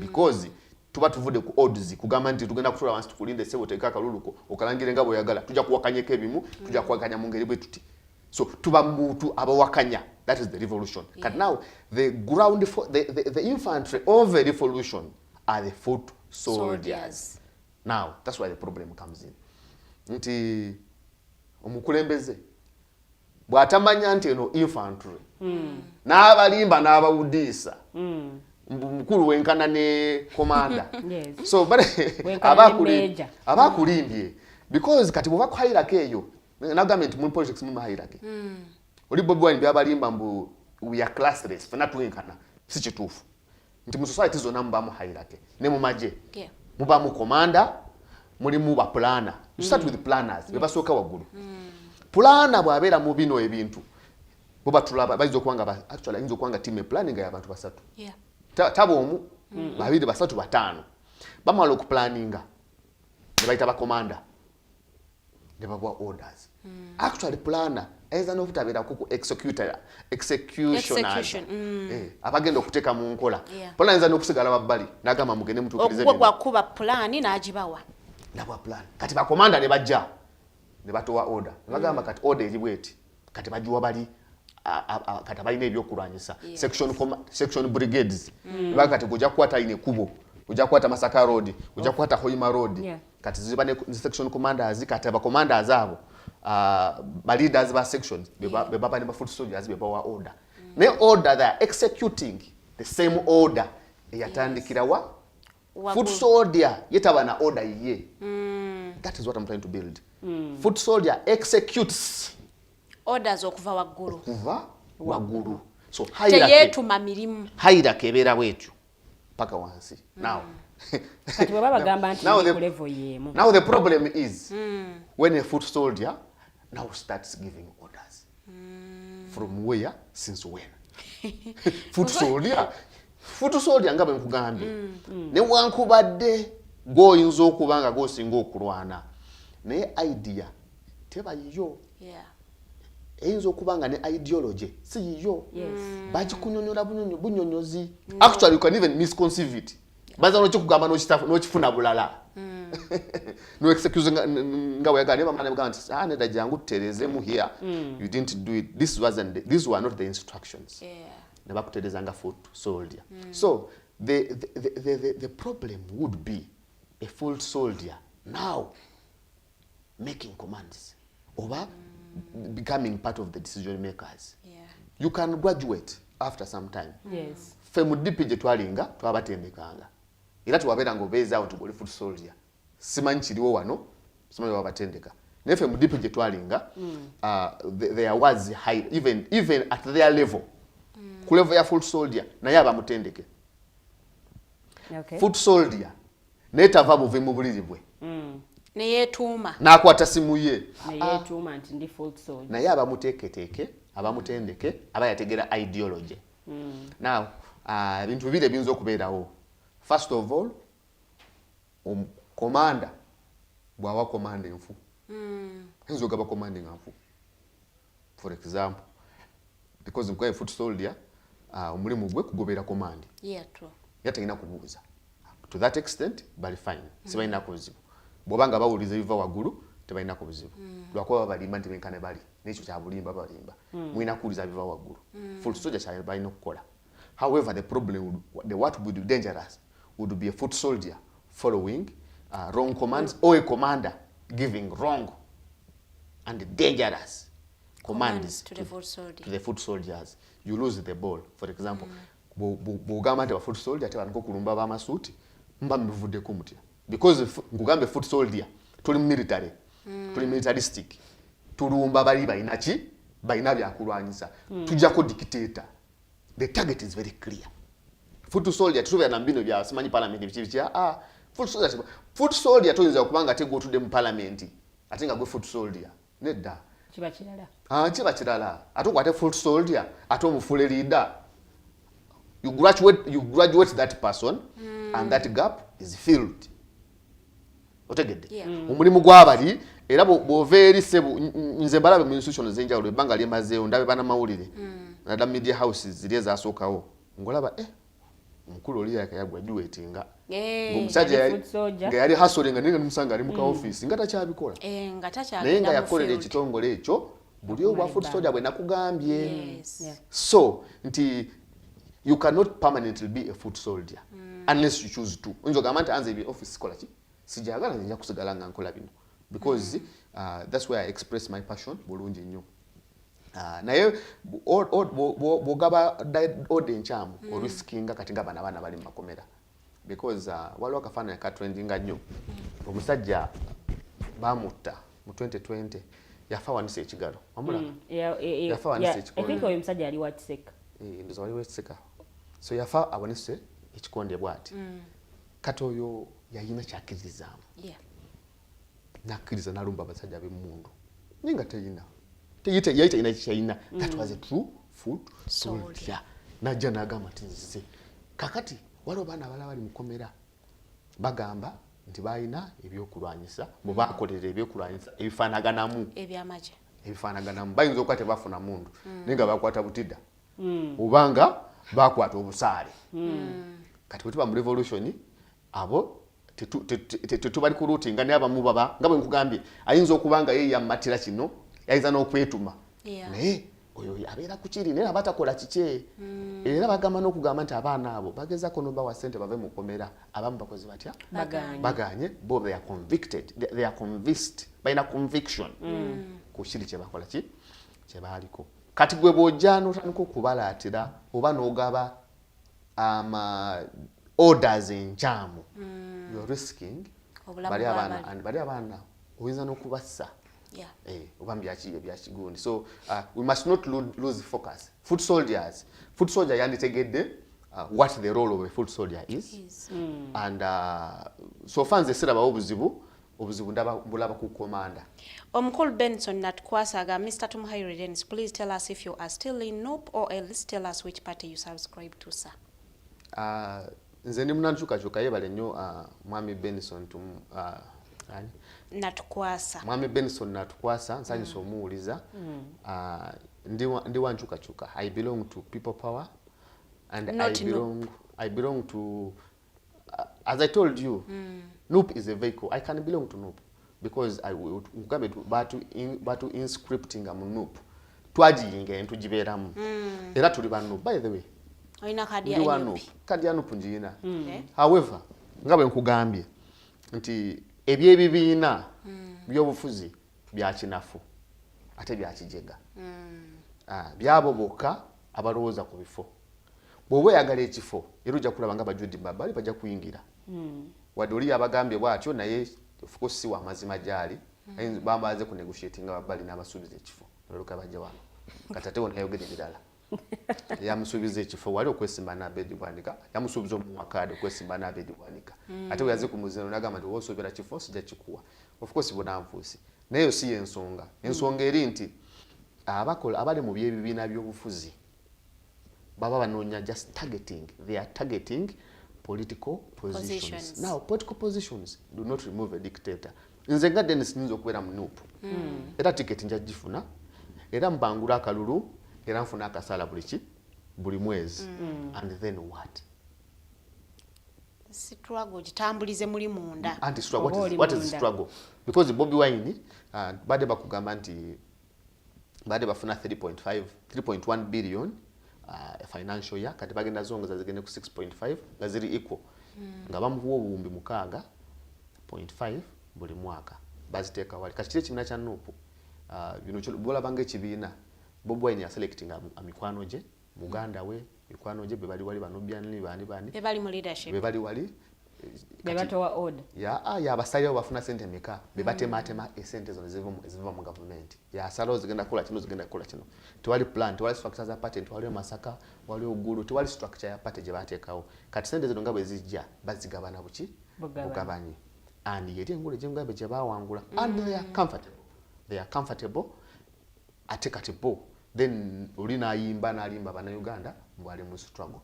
Speaker 6: because tuba tuvude ku odds kugamba nti tugenda kutola wansi tukulinde sebo teka kaluluko okalangire nga boyagala tujja kuwakanyeko ebimu tujja kuwakanya mu ngeri bwe tuti. So tuba muntu abawakanya, that is the revolution. But now the ground for the infantry of a revolution are the foot soldiers. Now that's why the problem comes in. Nti omukulembeze bwatamanya nti eno infantry n'abalimba n'abawudiisa mukulu wenkana ne commander. So abakulimbye because kati bwe bakuhayirako eyo na government mu politics mu mahayirake oli Bobi Wine byabalimba mbu we are classless fena twenkana si kituufu nti mu society zonna mubamu hayirake ne mu maje mubamu commander mulimu ba planner. You start with planners be basooka waggulu. Planner bwabeera mu bino ebintu bo batulaba bayizo kwanga actually inzo kwanga team planning ya abantu basatu tabo omu babiri basatu batano bamala okuplanninga ne bayita ba commander ne babwa orders. Actually planner eza n'obutabeera ku executioner abagenda okuteka mu nkola planner eza n'okusigala babbali n'agamba mugende mutukirize
Speaker 5: okwo kwakuba plan n'agibawa
Speaker 6: nabwa plan kati ba commander ne bajja ne batowa order ne bagamba kati order eri bweti kati bajuwa bali kati abalina ebyokulwanyisa section brigades bakati kujja kukwata ine kubo kujja kukwata Masaka road kujja kukwata Hoima road kati ziba ne section commanders kati aba commanders abo ba leaders ba sections be baba ne ba foot soldiers be bawa order ne order they are executing the same order eyatandikira foot soldier yetabana order ye. That is what I'm trying to build. Foot soldier executes
Speaker 5: orders okuva
Speaker 6: waggulu. So
Speaker 5: teyetuma mirimu
Speaker 6: hayirake ebeera bwetyo paka wansi. Now
Speaker 4: kati bwe babagamba nti ku level yemu.
Speaker 6: Now the problem is when a foot soldier now starts giving orders. From where? Since when? Foot soldier nga bwe nkugambye ne wankubadde goyinza okubanga gosinga okulwana naye idea teba yiyo eyinza okubanga ne ideology si yiyo bagikunyonyola bunyonyozi. Actually you can even misconceive it baza n'okikugamba n'okifuna bulala no excuse nga weyagala ne bamala bagamba nti neda jangu tuterezemu here you didn't do it, these were not the instructions. Ne bakutereza nga foot soldier. So the problem would be a foot soldier now making commands over becoming part of the decision makers. You can graduate after some time. Fe mu DP gye twalinga twabatendekanga era tuwabeera ng'obeeza awo tugole foot soldier simanyi kiriwo wano simanyi wabatendeka naye fe mu DP gye twalinga there was high even at their level ku level ya foot soldier naye abamutendeke. Foot soldier netava buve mu buliri bwe
Speaker 5: neyetuuma
Speaker 6: n'akwata simu ye
Speaker 4: neyetuuma nti ndi foot soldier
Speaker 6: naye abamuteeketeeke abamutendeke aba yategera ideology. Now ebintu bibiri ebiyinza okubeerawo. First of all commander bw'awa command enfu ayinza ogaba commanding enfu for example because nkwaye foot soldier omulimu gwe kugobera command.
Speaker 5: Yeah, true.
Speaker 6: Yatalina kubuuza. To that extent, bali fine. Sibalina kuzibu. Bwobanga bawuliza biva waggulu, tebalina kubuzibu. Lwakuba balimba nti benkane bali. N'ekyo kya bulimba balimba. Mwina kuwuliza biva waggulu. Foot soldier kya balina okukola. However, the problem, what would be dangerous would be a foot soldier following wrong commands or a commander giving wrong and dangerous commands
Speaker 5: to the foot soldier.
Speaker 6: To the foot soldiers. You lose the ball. For example, bw'ogamba nti foot soldier tebanako kulumba b'amasuuti mba mbivuddeko mutya. Because ngugambe foot soldier tuli military, tuli militaristic, tulumba bali balina ki balina byakulwanyisa, tujjako dictator. The target is very clear. Foot soldier tubeera na mbino bya simanyi parliament bikibikia foot soldier toyinza okubanga tegotudde mu parliament ate nga gwe foot soldier nedda
Speaker 4: kiba kirala
Speaker 6: kiba kirala ate okwate foot soldier ate omufule leader. You graduate that person and that gap is filled. Otegedde omulimu gw'abali era bw'ova eri sebu nze mbalabe mu institution ez'enjawulo ebbanga lyemazeewo ndabe bana mawulire nadda media houses ziri ezasookawo ngolaba omukulu oli yagraduate nga omusajja nga yali hasolinga naye nga nimusanga ali mu ka office nga takyabikola naye nga yakolera ekitongole ekyo buli obwa foot soldier bwe nakugambye. So nti you cannot permanently be a foot soldier unless you choose to. Oyinza ogamba nti anze ebye office kola ki sijagala nja kusigala nga nkola bino because that's where I express my passion bulungi nnyo. Naye bw'ogaba ode nkyamu oriskinga kati nga bana bali mu makomera because waliwo akafaananyi katrendinga nnyo. Omusajja bamutta mu 2020 yafa wanisa ekigalo wamula yafa wanisa ekikondo.
Speaker 4: I think oyo musajja ali watiseka
Speaker 6: ndoza wali watiseka so yafa awanise ekikonde bwati kati oyo yayina kyakirizaamu nakkiriza nalumba abasajja b'emmundu naye nga teyina yali teyina kyeyina. That was a true foot soldier. Najja n'agamba nti nzize kakati waliwo baana abalala bali mukomera bagamba nti balina ebyokulwanyisa bwe bakolera ebyokulwanyisa ebifaanaganamu ebifaanaganamu bayinza okuba tebafuna mundu naye nga bakwata butidda obanga bakwata obusaale. Kati bwe tuba mu revolution abo tetubali ku routing nga abamu baba nga bwe nkugambye ayinza okuba nga ye yammatira kino yayinza n'okwetuma naye oyo abeera ku kiri naye abatakola kike era bagamba n'okugamba nti abaana abo bagezako n'obawa ssente bave mu kkomera abamu bakozi batya baganye bo they are convicted they are convinced balina conviction ku kiri kye bakola ki kye baaliko. Kati gwe bw'ojja n'otandika okubalaatira oba n'ogaba orders enkyamu you're risking bali abaana oyinza n'okubassa oba byakigundi. So we must not lose focus. Foot soldier yanditegedde what the role of a foot soldier is. And so far nze sirabawo obuzibu mbulaba ku komanda.
Speaker 5: Omukulu Benson Natukwasaga, Mr. Tumuhairwe Dennis, please tell us if you are still in NUP or at least tell us which party you subscribe to, sir.
Speaker 6: Nze ndi munankyukakyuka yebale nnyo Mwami Benson
Speaker 5: Natukwasa.
Speaker 6: Mwami Benson Natukwasa nsanyusa omuwuliza. Ndi wankyukakyuka. I belong to people power and I belong to as I told you NUP is a vehicle. I can belong to NUP because mugambe batu inscripting mu NUP twagiyinga entugibeeramu era tuli ba NUP. By the way
Speaker 5: oyina kadi
Speaker 6: ya NUP njiyina. However nga bwe nkugambye nti ebyebibiina by'obufuzi bya kinafu ate bya kijega byabo bokka abalowooza ku bifo. Bw'oba oyagala ekifo era ojja kulaba nga bajudi babali bajja kuyingira wadde oli abagambye bw'atyo naye of course si wa mazima gyali bamaze ku negotiating babali n'abasuubiza ekifo oluka bajja wano kati ate wona yayogera ebirala yamusuubiza ekifo wali okwesimba n'abedi bwanika yamusuubiza omuwakade okwesimba n'abedi bwanika ate weyaze ku muzino n'agamba nti wosuubira kifo sijja kikuwa. Of course bonanfuusi naye si y'ensonga. Ensonga eri nti abali mu by'ebibiina by'obufuzi baba banoonya just targeting. They are targeting political positions. Now political positions do not remove a dictator. Nze nga Dennis ninza okubeera mu NUP era ticket nja gifuna era mbangula akalulu era nfuna akasala buli buli mwezi and then what?
Speaker 5: Struggle gitambulize muli munda.
Speaker 6: Anti struggle, what is struggle? Because Bobi Wine bade bakugamba nti bade bafuna 3.1 billion financial year kati bagenda zongeza zigende ku 6.5 nga ziri equal nga bamuwa obuwumbi 6.5 buli mwaka baziteeka wali kati kile kimina kya nupu bino bola bange ekibiina Bobi Wine ya selecting amikwano je muganda we mikwano je bebali wali banobyani bani
Speaker 5: bebali mu leadership
Speaker 6: bebali wali
Speaker 4: bebatowa order
Speaker 6: ya abasali bafuna sente meka bebatematema esente zone ziva mu government ya salo zigenda kola kino zigenda kola kino twali plan twali structure za patent wali masaka wali ogulu twali structure ya patent je batekawo kati sente zino ngabwe zijja bazigabana buki bugabanyi and yeti ngule je ngabe je bawangula and they are comfortable atekatibo then ulina ayimba nalimba bana Uganda mbwali mu struggle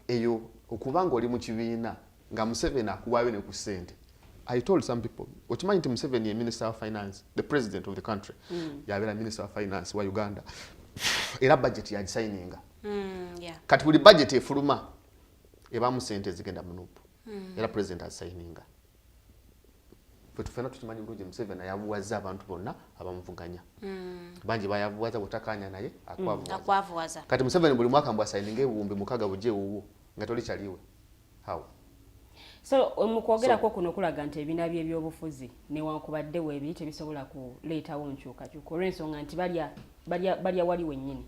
Speaker 6: eyo okubanga oli mu kibiina nga Museveni akuwayo ne ku sente. I told some people okimanyi nti Museveni ye minister of finance, the president of the country yabera minister of finance wa Uganda era budget ya signinga
Speaker 5: yeah.
Speaker 6: Kati buli budget efuluma eba mu sente zigenda munupu era president asigninga Fena tukimanyi bulungi Museveni yabuwaza abantu bonna abamuvuganya banji bayabuwaza butakanya naye
Speaker 5: akwavuwaza
Speaker 6: kati Museveni buli mwaka mbwa signinga ebuwumbi mukaga buje uwo nga toli chaliwe how
Speaker 4: so mukwogera ko kuno kulaga nti ebinabye ebyobufuzi ne wankubadde webi tebisobola kuleetawo nkyukakyuka olw'ensonga nti balya wali wennyini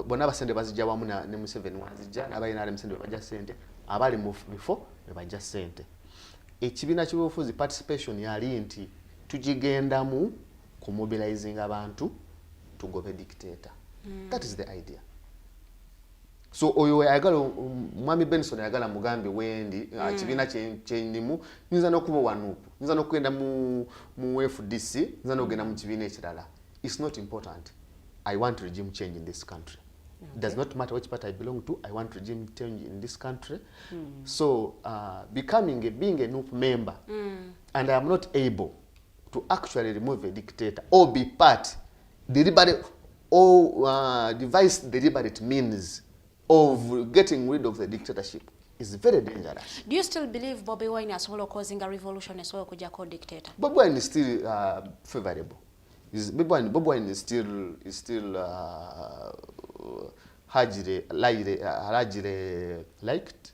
Speaker 6: bonna basente bazijja wamu ne Museveni wazijja n'abalina musente bajja sente abali mu bifo bajja sente ekibiina ky'obufuzi participation yali nti tugigendamu kumobilizing abantu tugobe dictator that is the idea. So oyo ayagala Mwami Benson ayagala mugambe wendi kibiina kyendimu nza nokuba wanupu nza nokugenda mu FDC nza nokugenda mu kibiina ekirala. It's not important. I want regime change in this country. It does not matter which party I belong to. I want regime change in this country. So being a NUP member and I am not able to actually remove a dictator or be part deliberate or devise deliberate means of getting rid of the dictatorship is very dangerous.
Speaker 5: Do you still believe Bobi Wine is causing a revolution as well kuja ko dictator?
Speaker 6: Bobi Wine is still favorable. Bobi Wine is still hajire liked.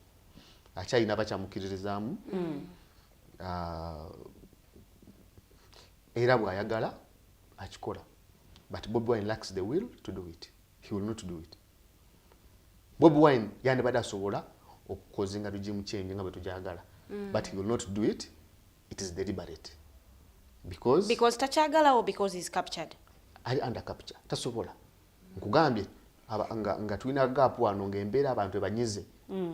Speaker 6: Achayina bachamukiririzamu. Era bwayagala akikola. But Bobi Wine lacks the will to do it. He will not do it. Bobi Wine yandi bada sobola okukozinga regime change nga betujagala but he will not do it. It is deliberate because
Speaker 5: tachagala or because he's captured.
Speaker 6: Ali under capture tasobola nkugambye nga tulina gap wano ng'embeera abantu ebanyize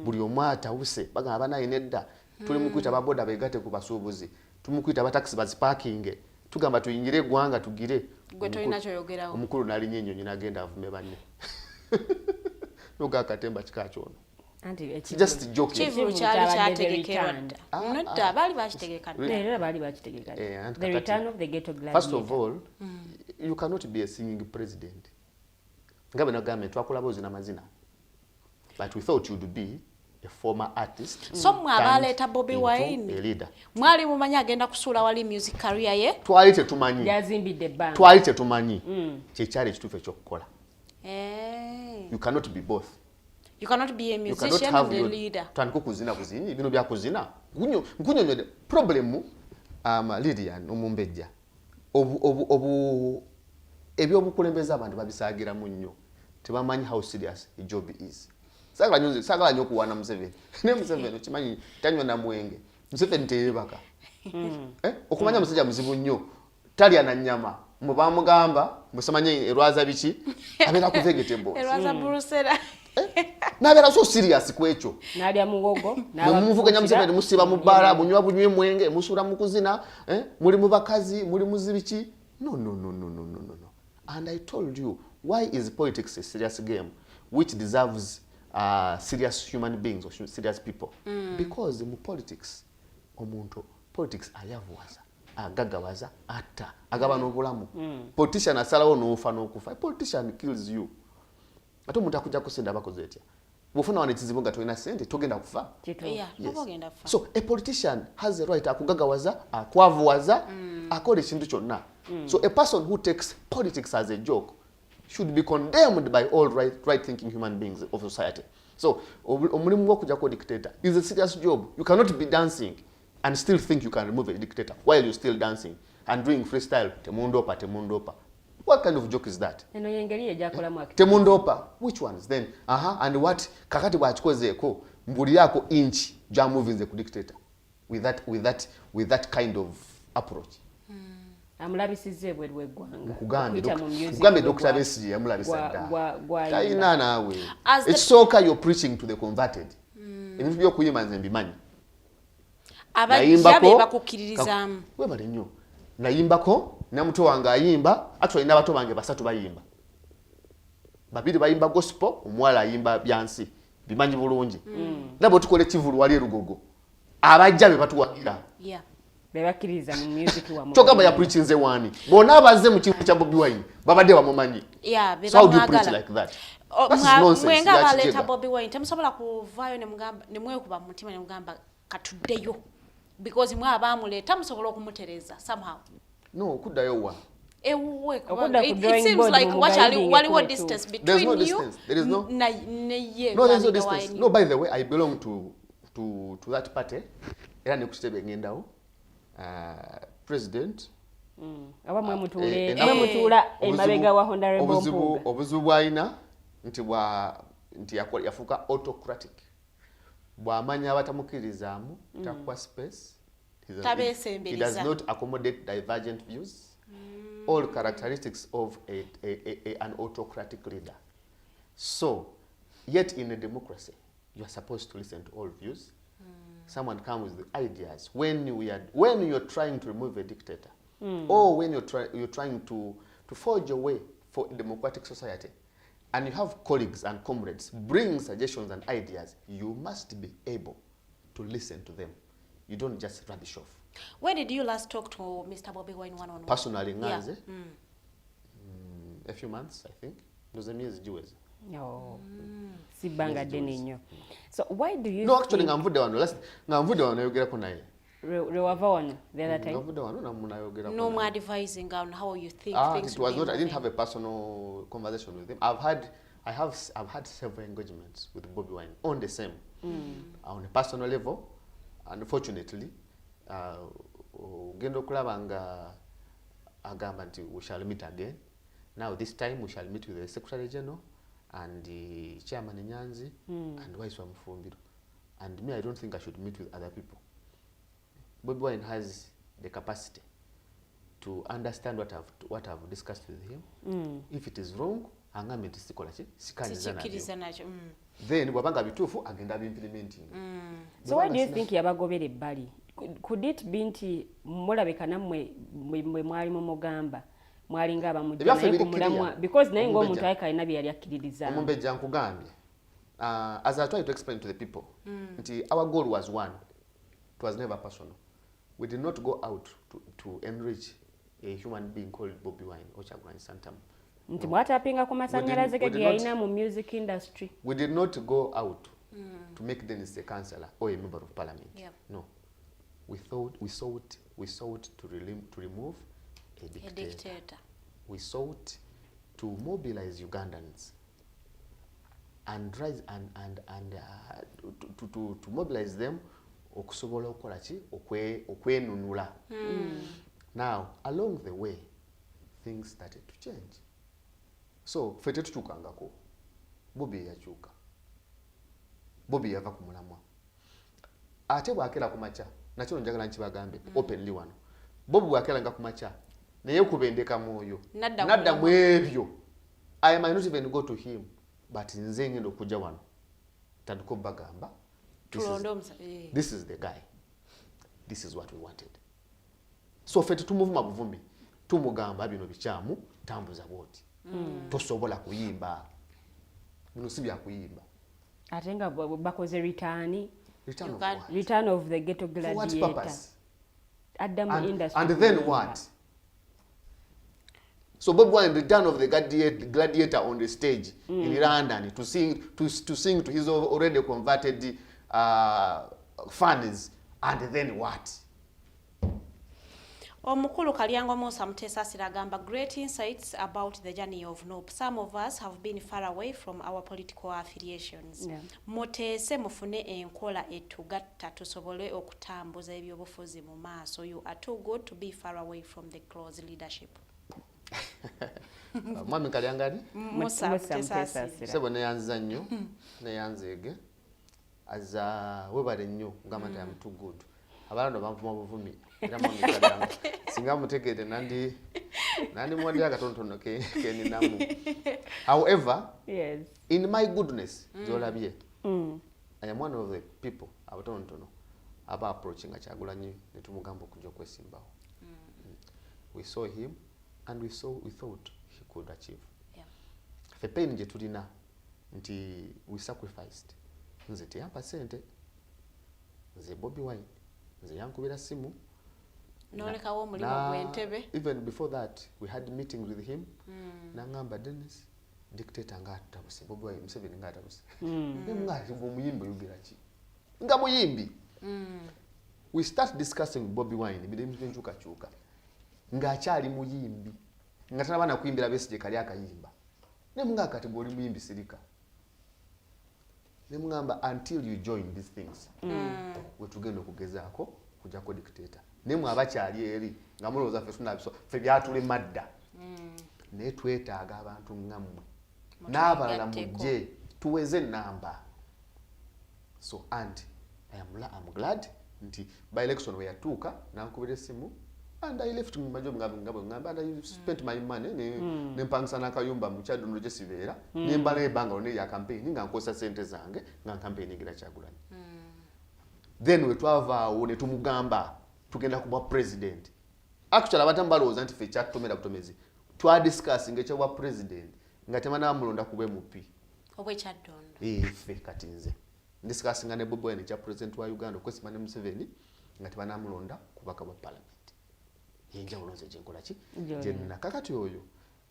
Speaker 6: buli omwata use bagamba naye nedda tuli mu kwita baboda begate ku basuubuzi tumukwita ba taxi bazi parking tugamba tuyingire gwanga tugire
Speaker 5: gwe tolina kyoyogerawo
Speaker 6: omukulu nali nyenyo nagenda avume banne Noga katemba chikachono. Just joking.
Speaker 5: Chivu chali chategekerwa. Nodda bali bachitegekana.
Speaker 4: The return of the ghetto gladiator.
Speaker 6: First of all, you cannot be a singing president. Ngabe na government twakulabozi na mazina. But we thought you'd be a former artist.
Speaker 5: So mwabaleta Bobi Wine.
Speaker 6: A leader.
Speaker 5: Mwali mumanya agenda kusula wali music career ye.
Speaker 6: Twalite tumanyi.
Speaker 4: Yazimbidde band.
Speaker 6: Twalite tumanyi. Kyekyaali ekituufu ekyokukola. You cannot be both.
Speaker 5: You cannot be a musician and a leader.
Speaker 6: Tandiko kuzina kuzinyi bino bya kuzina. Nkunyonyo problem Lydian omumbejja. Obu ebyobukulembeza abantu babisagira mu nnyo. Tebamanyi how serious a job is. Sagala nyo kuwana Museveni. Ne Museveni kimanyi tanywa na mwenge. Museveni teyebaka. Okumanya musajja muzibu nnyo. Tali ananyama. Mubamugamba musamanye erwaza biki abera ku vegetable
Speaker 5: erwaza burusera
Speaker 6: nabera so serious kwekyo
Speaker 4: nalya muwogo
Speaker 6: mumuvuganya Museveni musiba mubara bunywa bunywe mwenge musura mukuzina muri mu bakazi muri muzibiki no and I told you why is politics a serious game which deserves serious human beings or serious people because in politics omuntu politics ayavuwaza agagawaza ata agaba n'obulamu politician asalawo n'ofa n'okufa politician kills you ate omuntu akujja kusenda abakoze etya bwofuna wano ekizibu nga tolina sente togenda kufa.
Speaker 5: Yeah, ogenda kufa.
Speaker 6: So a politician has a right akugagawaza, akwavuwaza, akola ekintu kyonna. So a person who takes politics as a joke should be condemned by all right-thinking human beings of society. So omulimu gw'okujja ko dictator is a serious job. You cannot be dancing and still think you can remove a dictator while you're still dancing and doing freestyle. Temundopa. What kind of joke is that? Temundopa. Which ones then? And what kakati bw'akikozeeko mbuli yako inch ja moving the dictator with that kind of approach.
Speaker 4: Amulabisize bwedwe eggwanga.
Speaker 6: Kugambe Dr. Besigye yamulabisa dda. Tayina naawe. Ekisooka you're preaching to the converted. Ebintu by'okuyimba nze mbimanyi.
Speaker 5: Abajja bakukkiririzaamu.
Speaker 6: Webale nnyo. Nayimbako, namuto wange ayimba, actually n'abato bange basatu bayimba. Babiri bayimba gospel, omuwala ayimba byansi. Bimanyi bulungi. Nabo tukole ekivulu wali erugogo. Abajja be batuwagira.
Speaker 5: Yeah.
Speaker 4: Bebakkiriza mu music wa
Speaker 6: Choka ya preaching ze wani. Bonna abaze mu kintu kya Bobi Wine. Babadde bamumanyi.
Speaker 5: Yeah,
Speaker 6: so how do you preach like that? That's nonsense.
Speaker 5: Mwenga baleta Bobi Wine. Temusobola kuvaayo ne mugamba ne mwekuba mu mutima ne mugamba katuddeyo. Because mwa abamuleta musobola okumutereza somehow.
Speaker 6: No, kuddayo wa.
Speaker 5: It seems like what distance between
Speaker 6: there's no
Speaker 5: you?
Speaker 6: Distance. There is no.
Speaker 5: No,
Speaker 6: there's no distance. No, by the way, I belong to that party. Era ne kutebe ngendawo. President
Speaker 4: abamwe mutuula emabega wa Honorable Mpuuga.
Speaker 6: Obuzibu bw'alina nti yafuuka autocratic. Bw'amanya abatamukkirizaamu takuwa space. He does not accommodate divergent views. All characteristics of an autocratic leader. So, yet in a democracy, you are supposed to listen to all views. Someone comes with ideas. When you're trying to remove a dictator, or when you're trying to forge a way for a democratic society, and you have colleagues and comrades bring suggestions and ideas, you must be able to listen to them. You don't just rubbish off.
Speaker 5: When did you last talk to Mr. Bobi Wine one-on-one?
Speaker 6: Personally, Nganze, a few months, I think. It was a year's Jews.
Speaker 4: No. Sibanga denenyo. So why do you?
Speaker 6: No, actually, Avude wano yogera ko naye.
Speaker 4: Rewava wano the other time.
Speaker 6: Avude wano namuna yogera.
Speaker 5: No more advising on how you think things.
Speaker 6: It was not. I didn't have a personal conversation with him. I have had several engagements with Bobi Wine on the same, on a personal level. Unfortunately, gendo kulaba nga agamba nti we shall meet again. Now this time we shall meet with the Secretary General and the Chairman Nyanzi and Vice Mufumbiro. And me, I don't think I should meet with other people. Bobi Wine has the capacity to understand what I've discussed with him. If it is wrong, angambe nti sikola ki sikaniza nacho. Then wabanga bitufu agenda implementing.
Speaker 4: So why do you think yabagobere bali? Could it be nti mulabeka namwe mwali mu mugamba mwalinga abamujja kumulamwa because naye ngo omuntu ayika ina byali akkiririza.
Speaker 6: Omumbejja nkugambye. As I tried to explain to the people, our goal was one. It was never personal. We did not go out to enrich a human being called Bobi Wine or Chagwan Santam.
Speaker 4: Nti mwatapinga ku masanyalaze ge yalina mu music industry.
Speaker 6: We did not go out to make Dennis a councillor or a member of parliament. Yep. No. We sought to remove a dictator. We sought to mobilize Ugandans and rise to mobilize them okusobola okola ki okwenunula. Now along the way things started to change. So fete tutukangako Bobi yachuka. Bobi yava ku mulamwa. Ate bwakera ku macha nakyo njagala nkibagambe openly wano. Bobi bwakera nga ku macha naye kubendeka mwoyo. Nadda mwebyo. I might not even go to him but nze ngendo kujja wano. Tandiko bagamba. This is the guy. This is what we wanted. So fete tumuvuma buvumi. Tumugamba bino bichamu tambuza boti. Tosobola kuyimba. Bino si bya kuyimba.
Speaker 4: Atenga bakoze return of the ghetto gladiator.
Speaker 6: For what purpose?
Speaker 4: Adam industry.
Speaker 6: And then what? So Bobi Wine return of the gladiator on the stage in London to sing to his already converted fans, and then what?
Speaker 5: Omukulu Kalyango Musa Mutesasira agamba great insights about the journey of NOP. Some of us have been far away from our political affiliations. Muteese mufune enkola etugatta tusobole okutambuza ebyobufuzi mu maaso. You are too good to be far away from the close leadership.
Speaker 6: Mwami Kalyangani?
Speaker 5: Musa Mutesasira.
Speaker 6: Sebo neyanza nnyo, neyanzeege. Aza webale nnyo ngamba nti I'm too good. Abalando banvuma buvumi. Singa mutegede nandi mwandi akatontono ke namu. However,
Speaker 4: yes,
Speaker 6: in my goodness, zolabye. I am one of the people abatontono aba approaching Kyagulanyi netumugamba okujja kwesimbawo. We saw him and we thought he could achieve.
Speaker 5: Yeah.
Speaker 6: The pain je tulina nti we sacrificed. Nze teyampa sente. Nze Bobi Wine. Nze yankubira simu.
Speaker 5: Nolekawo omulimu gw'entebe.
Speaker 6: Even before that, we had meetings with him. Nangamba Dennis, dictator ngatabuse. Bobi Wine Museveni ngatabuse. Ngati muyimbi yogera ki? Nga muyimbi. We start discussing with Bobi Wine bidemu nchuka. Nga akyali muyimbi. Nga tanabana kuyimbira Besigye kali akayimba. Ne munga kati bwoli muyimbi sirika. Ne mungamba until you join these things. We tugenda okugezaako kujako dictator. Nemwe abakyali eri nga mulowooza ffe tunabiso ffe byatule madda. Naye twetaaga abantu ngammwe n'abalala mujje tuweze namba. So and I'm glad nti by election we yatuuka nankubira essimu and I left mu majo ngamba and I spent my money ne mpangisa n'akayumba mu Kyadondo gye sibeera ne mbala ebanga ne ya campaign nga nkosa sente zange nga campaign ngira Kyagulanyi. Then we twavaawo ne tumugamba tugenda kuba president. Actually abatambalooza nti ffe kyatutomera butomezi. Twa discuss ng'ekyo bwa president nga temana amulonda kuba MP.
Speaker 5: Obwe Kyadondo.
Speaker 6: Ffe kati nze. Discussing ne Bobi Wine kya president wa Uganda okwesima ne Museveni nga temana amulonda kubaka bwa parliament. Yenjawulo nze gye nkola ki? Gye nina kakati oyo.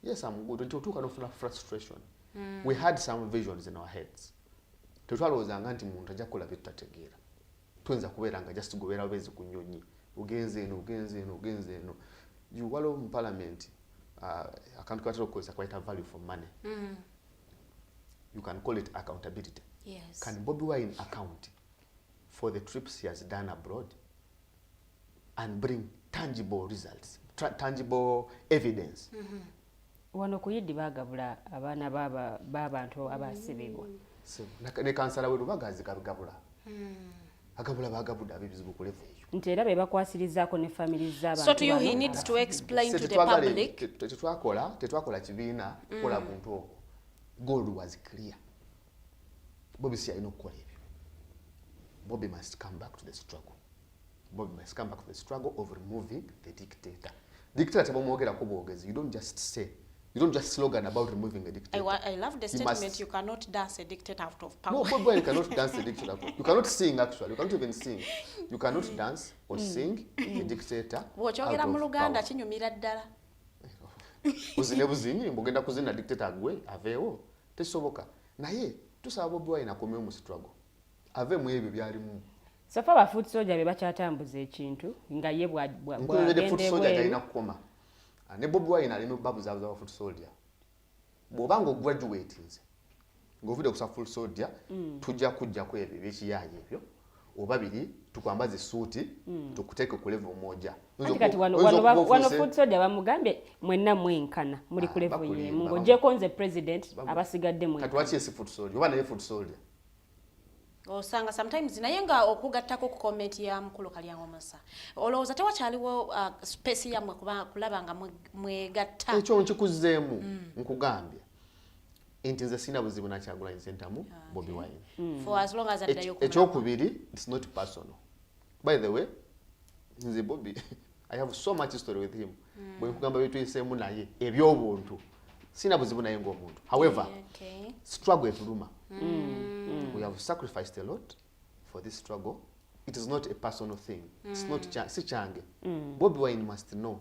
Speaker 6: Yes, I'm good. Ntutuuka n'ofuna frustration. We had some visions in our heads. Tetwalowoozanga nti muntu ajja kukola bye tutategeera. Twenza kubeera nga just gobeera bezi ku nnyonyi. Ugenze eno. You wallow in parliament. Akantu katera okukozesa quite a value for money. You can call it accountability.
Speaker 5: Yes.
Speaker 6: Can Bobi Wine account for the trips he has done abroad and bring tangible results, tangible evidence?
Speaker 4: Wano kuyiddi bagabula abaana b'abantu abasibibwa.
Speaker 6: Ne kansala we Lubagazi gabula. Agabula bagabudde abebizibu ku level eyo.
Speaker 4: Nti era be bakwasirizaako ne family z'abantu.
Speaker 5: So to you he needs to explain to the public.
Speaker 6: Tetwakola kibiina kukola buntu obwo. Goal was clear. Bobi si alina okukola ebyo. Bobi must come back to the struggle. Bobi must come back to the struggle of removing the dictator. Dictator tebamwogerako bwogezi. You don't just slogan about removing a dictator.
Speaker 5: I love the statement, you cannot dance a dictator out of power.
Speaker 6: No, Bobi Wine cannot dance a dictator. You cannot sing actually. You cannot even sing. You cannot dance or sing a dictator out
Speaker 5: Bw'okyogera mu
Speaker 6: of
Speaker 5: Luganda
Speaker 6: power.
Speaker 5: kinyumira ddala.
Speaker 6: Uzine buzinyi mbugenda kuzina dictator gwe aveewo tesoboka. Naye tusaba Bobi Wine akomye mu struggle. Ave mu ebyo byalimu.
Speaker 4: Safa ba foot soldier be bakyatambuza ekintu nga ye
Speaker 6: bwagende foot soldier alina kukoma. Ne Bobi Wine alina babuza ba foot soldier. Bw'obanga graduate nze ng'ovudde kusa full soldier tujja kujja ku ebyo eby'ekiyaye ebyo oba biri tukwambaze suuti tukuteeke ku level moja.
Speaker 4: Kati wano foot soldier bamugambye mwenna mwenkana muli ku level y'emu ng'ogyeko nze president abasigadde mwenkana.
Speaker 6: Kati waki esi foot soldier oba naye foot soldier?
Speaker 5: Osanga sometimes naye nga okugattako ku comment ya mukulu Kalyango Musa. Olowooza tewakyaliwo space yammwe kulaba nga mwegatta.
Speaker 6: Ekyo nkikuzeemu nkugambye. Nti nze sina buzibu na Kyagulanyi Ssentamu Bobi Wine.
Speaker 5: For as long as addayo ku.
Speaker 6: Ekyokubiri, it's not personal. By the way, nze Bobi, I have so much history with him. Bwe nkugamba byetuyiseemu naye eby'obuntu. Sina buzibu naye ng'omuntu. However, struggle etuluma. We have sacrificed a lot for this struggle. It is not a personal thing. It's not si change. Bobi Wine must know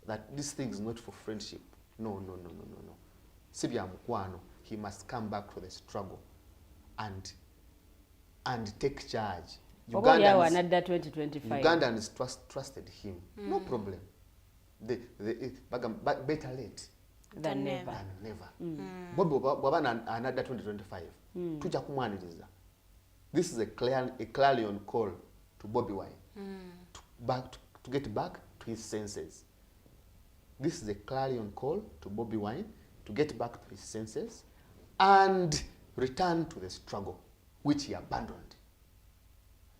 Speaker 6: that this thing is not for friendship. no. Si bya mukwano. He must come back to the struggle and take charge. Ugandans trusted him. No problem. Better late
Speaker 4: than never.
Speaker 6: Bobi wabana another 2025. Tuja kumwaniriza. This is a clarion call to Bobi Wine to get back to his senses. This is a clarion call to Bobi Wine to get back to his senses and return to the struggle which he abandoned.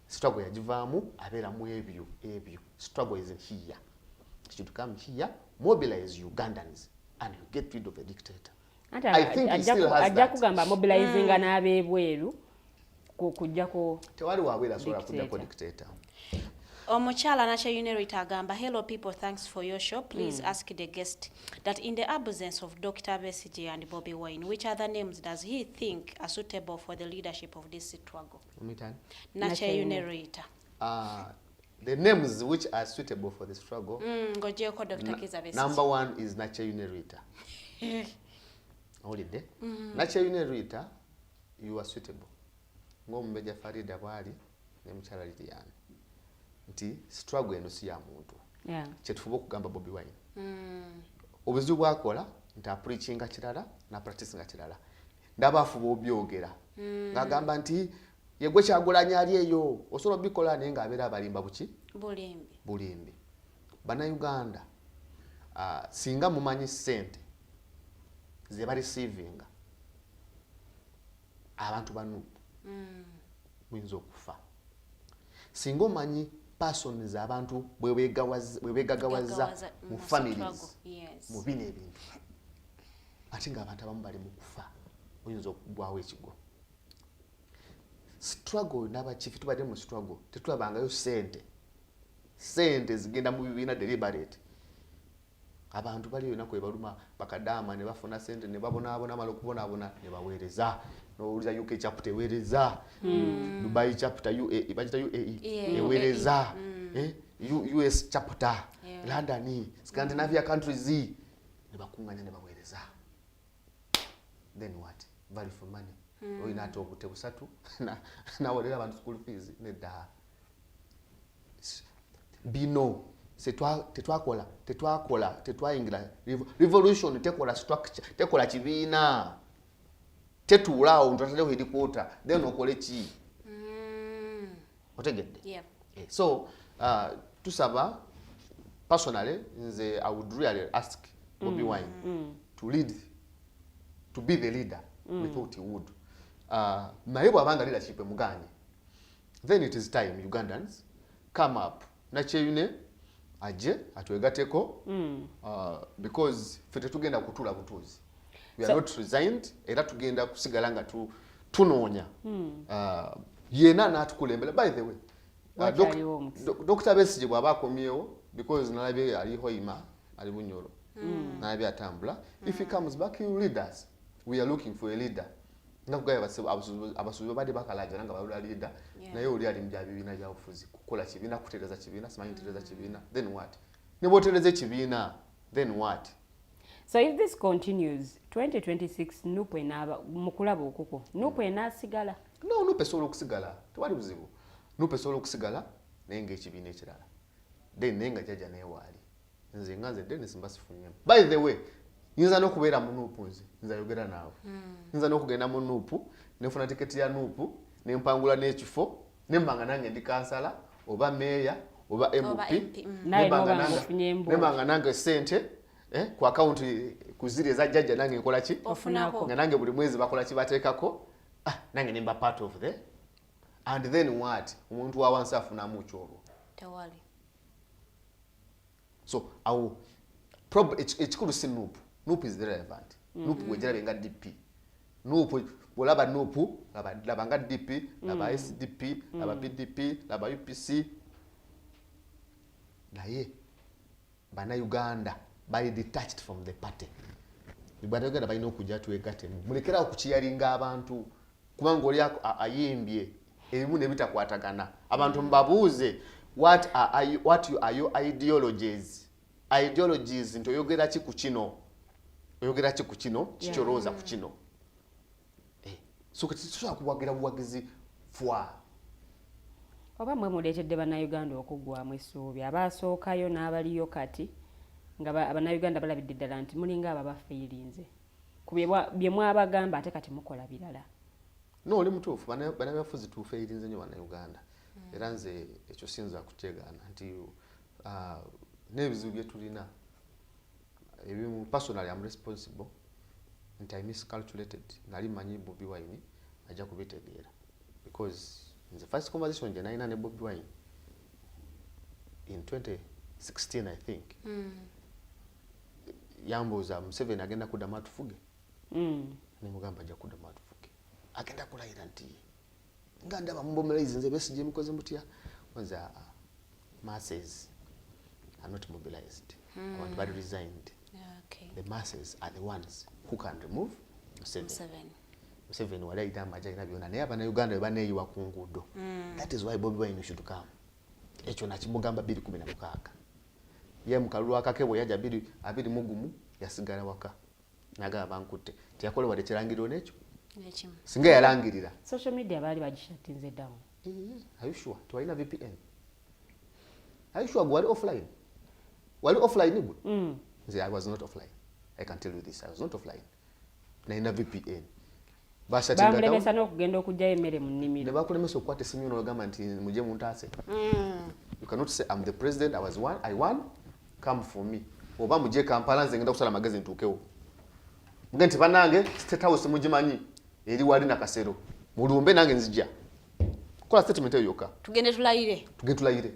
Speaker 6: Struggle yajivamu abera mu ebyo. Struggle is here. He should come here, mobilize Ugandans, and you get rid of the dictator. I think he still has that.
Speaker 4: Kugamba mobilizing n'abebweru kujja ko
Speaker 6: tewali wabera sola kujja ko dictator.
Speaker 5: Omuchala Nacha Unirita agamba, hello people, thanks for your show. Please ask the guest that in the absence of Dr. Besigye and Bobi Wine, which other names does he think are suitable for the leadership of this struggle? Nacha Unirita.
Speaker 6: The names which are suitable for the struggle.
Speaker 5: Dr. Besigye.
Speaker 6: Number one is Nacha Unirita. Holiday. Nacha Unirita, you are suitable. Ngombeja Farida bwali ne Muchala Liliana. Nti struggle eno si ya muntu. Kyetufuba okugamba Bobi Wine. Obuzibu bwakola nti preachinga kirala na practicing kirala. Ndaba afuba obyogera. Ngagamba nti yegwe kyagulanya ali eyo osobola bikola nenga abera abalimba buki? Bulimbi. Bana Uganda singa mumanyi sente ze bali receiving abantu banu mwinzo okufa. Singa omanyi persons abantu bwebegagawaza mu families mu bine ebintu ate nga abantu abamu bali mu kufa oyinza okugwawo ekigo. Struggle n'abakifi tubadde mu struggle tetulabangayo sente zigenda mu bibiina deliberate. Abantu bali yona kwe baluma bakadama ne bafuna sente ne babonaabona amala okubonaabona ne baweereza n'owuliza UK chapter eweereza Dubai chapter UAE eweereza US chapter London Scandinavia countries ne bakunganya ne baweereza. Then what? Value for money. Oyina ato obute busatu na wolera abantu school fees ne da bino tetwaingira revolution tekola structure tekola kibiina tetuulaawo ntataleho headquarter then okole ki otegedde. So tusaba personally nze I would really ask Bobi Wine to be the leader we thought he would. Naye bw'abanga leadership emuganye, then it is time Ugandans come up. Nacha Une aje atwegateko because fete tugenda kutula butuzi. We are not resigned era tugenda kusigala nga tunoonya. Yena n'atukulembera. By the way, Dr. Besigye bw'aba akomyewo because nalabye aliho ima ali bunyoro nalabye atambula. If he comes back he will lead us. We are looking for a leader. Nakugaya abasuubi badi bakalaja nanga balula leader. Naye oli ali mja bibiina bya bufuzi kukola kibiina kutereza kibiina simanyi kutereza kibiina. Then what? Ne botereze kibiina. Then what?
Speaker 4: So if this continues 2026 nupe na mukulaba okuko nupe na sigala.
Speaker 6: No, nupe solo okusigala. Tewali buzibu. Nupe solo okusigala nenge ekibiina ekirala. Then nenga jaja naye wali. Nze nganze Dennis Mbasifunyemu. By the way, nza n'okubeera mu nuupu nze nzayogera naawe. Nza n'okugenda mu nuupu nefuna tiketi ya nuupu nempangula n'ekifo nembanga nange ndi kansala oba meya oba MP nembanga nange sente ku account kuziri eza jjajja nange nkola ki
Speaker 5: ofunako
Speaker 6: nga nange buli mwezi bakola ki bateekako nange nemba part of the and then what omuntu wa wansi afunamu kyolwo
Speaker 5: tewali.
Speaker 6: So ekikulu si nuupu. Nuupu is relevant. Nuupu wejera benga DP. Nuupu olaba nuupu laba nga DP, laba SDP, laba PDP, laba UPC. Naye bana Uganda bali detached from the party. Uganda balina okujja twegate. Mulekera okukiyalinga abantu kubanga oli ayimbye ebimu ne bitakwatagana. Abantu mbabuuze what are your ideologies? Ideologies ntoyogera ki ku kino? oyogera ki ku kino kikyolooza ku kino so tusobola kuwagira buwagizi fwa
Speaker 4: oba mwe muleetedde bannayuganda okuggwamu essuubi abaasookayo n'abaliyo kati nga abannayuganda balabidde ddala nti mulinga aba bafiirinze ku bye mwabagamba ate kati mukola birala
Speaker 6: no oli mutuufu bannabyafuzi tufeerinze nnyo bannayuganda era nze ekyo siyinza kukyegaana nti n'ebizibu bye tulina ebimu personally am responsible nti I miscalculated nali manyi Bobi Wine ajja kubitegeera because in the first conversation gye nalina ne Bobi Wine in 2016 I think yambuuza Museveni agenda kuddamu atufuge nemugamba ajja kuddamu atufuge agenda kulayira nti nga ndaba mubomeraizi nze Besigye mukoze mutya wanza masses are not mobilized abantu bali resigned. The masses are the ones who can remove Museveni wali ayita amajja ina byonna naye abannayuganda bwe baneeyiwa ku nguudo. That is why Bobi Wine should come. Ekyo nakimugamba 2016 ye mukalulu akakebwe yajja 20 yasigala waka naga bankutte tiyakolewa tekirangiriro nekyo singa yalangirira
Speaker 4: social media bali bagishatinze down.
Speaker 6: Are you sure twaina VPN? Are you sure wali offline? Wali offline gwe? I was not offline. I can tell you this. I was not offline. Naina VPN.
Speaker 4: Bamulemesa n'okugenda okujja emmere mu nnimiro.
Speaker 6: Ne bakulemesa okukwata essimu n'ogamba nti mujje muntaase. You cannot say I'm the president, I won, come for me. Oba mujje Kampala nze ngenda kusala magezi ntuukewo. Muge nti bannange State House mugimanyi eri wali na kasero. Mulumbe nange nzijja. Kola statement eyo yokka.
Speaker 5: Tugende tulayire.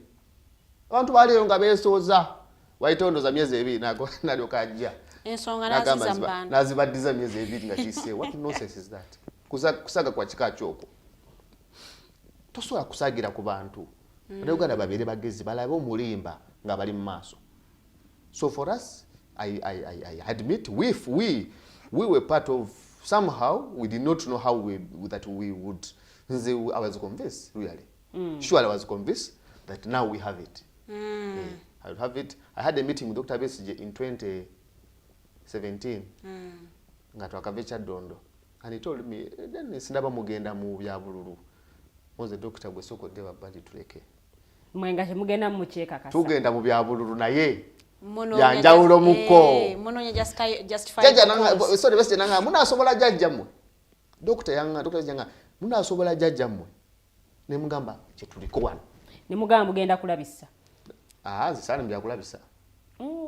Speaker 5: Abantu baliyo nga beesooza. Waitondo za miezi 2 nalyoka ajja. Ensonga nazizambana.
Speaker 6: Nazibaddiza miezi 2 nga kise. What nonsense is that? Kusaga kwa kika kyoko. Tosobola kusagira ku bantu. Abaganda babere bagezi balabe omulimba nga bali mu maaso. So for us, I admit we were part of somehow we did not know how we would. I was convinced really. Sure I was convinced that now we have it. I will have it. I had a meeting with Dr. Besigye in 2017. Nga twakavecha dondo. And he told me, then sindaba mugenda mu bya bululu. Moze doctor gwe soko deba bali tuleke.
Speaker 4: Mwenga mugenda mu cheka kasa.
Speaker 6: Tugenda mu bya bululu naye. Ya njawulo muko.
Speaker 5: Mononya justify.
Speaker 6: Jaja nanga sorry Besigye nanga muna asobola jajja mmwe. Doctor yanga muna asobola jajja mmwe. Ne mugamba kye tuliko wano.
Speaker 4: Ne mugamba mugenda kulabisa.
Speaker 6: Zisana mbya kulabisa.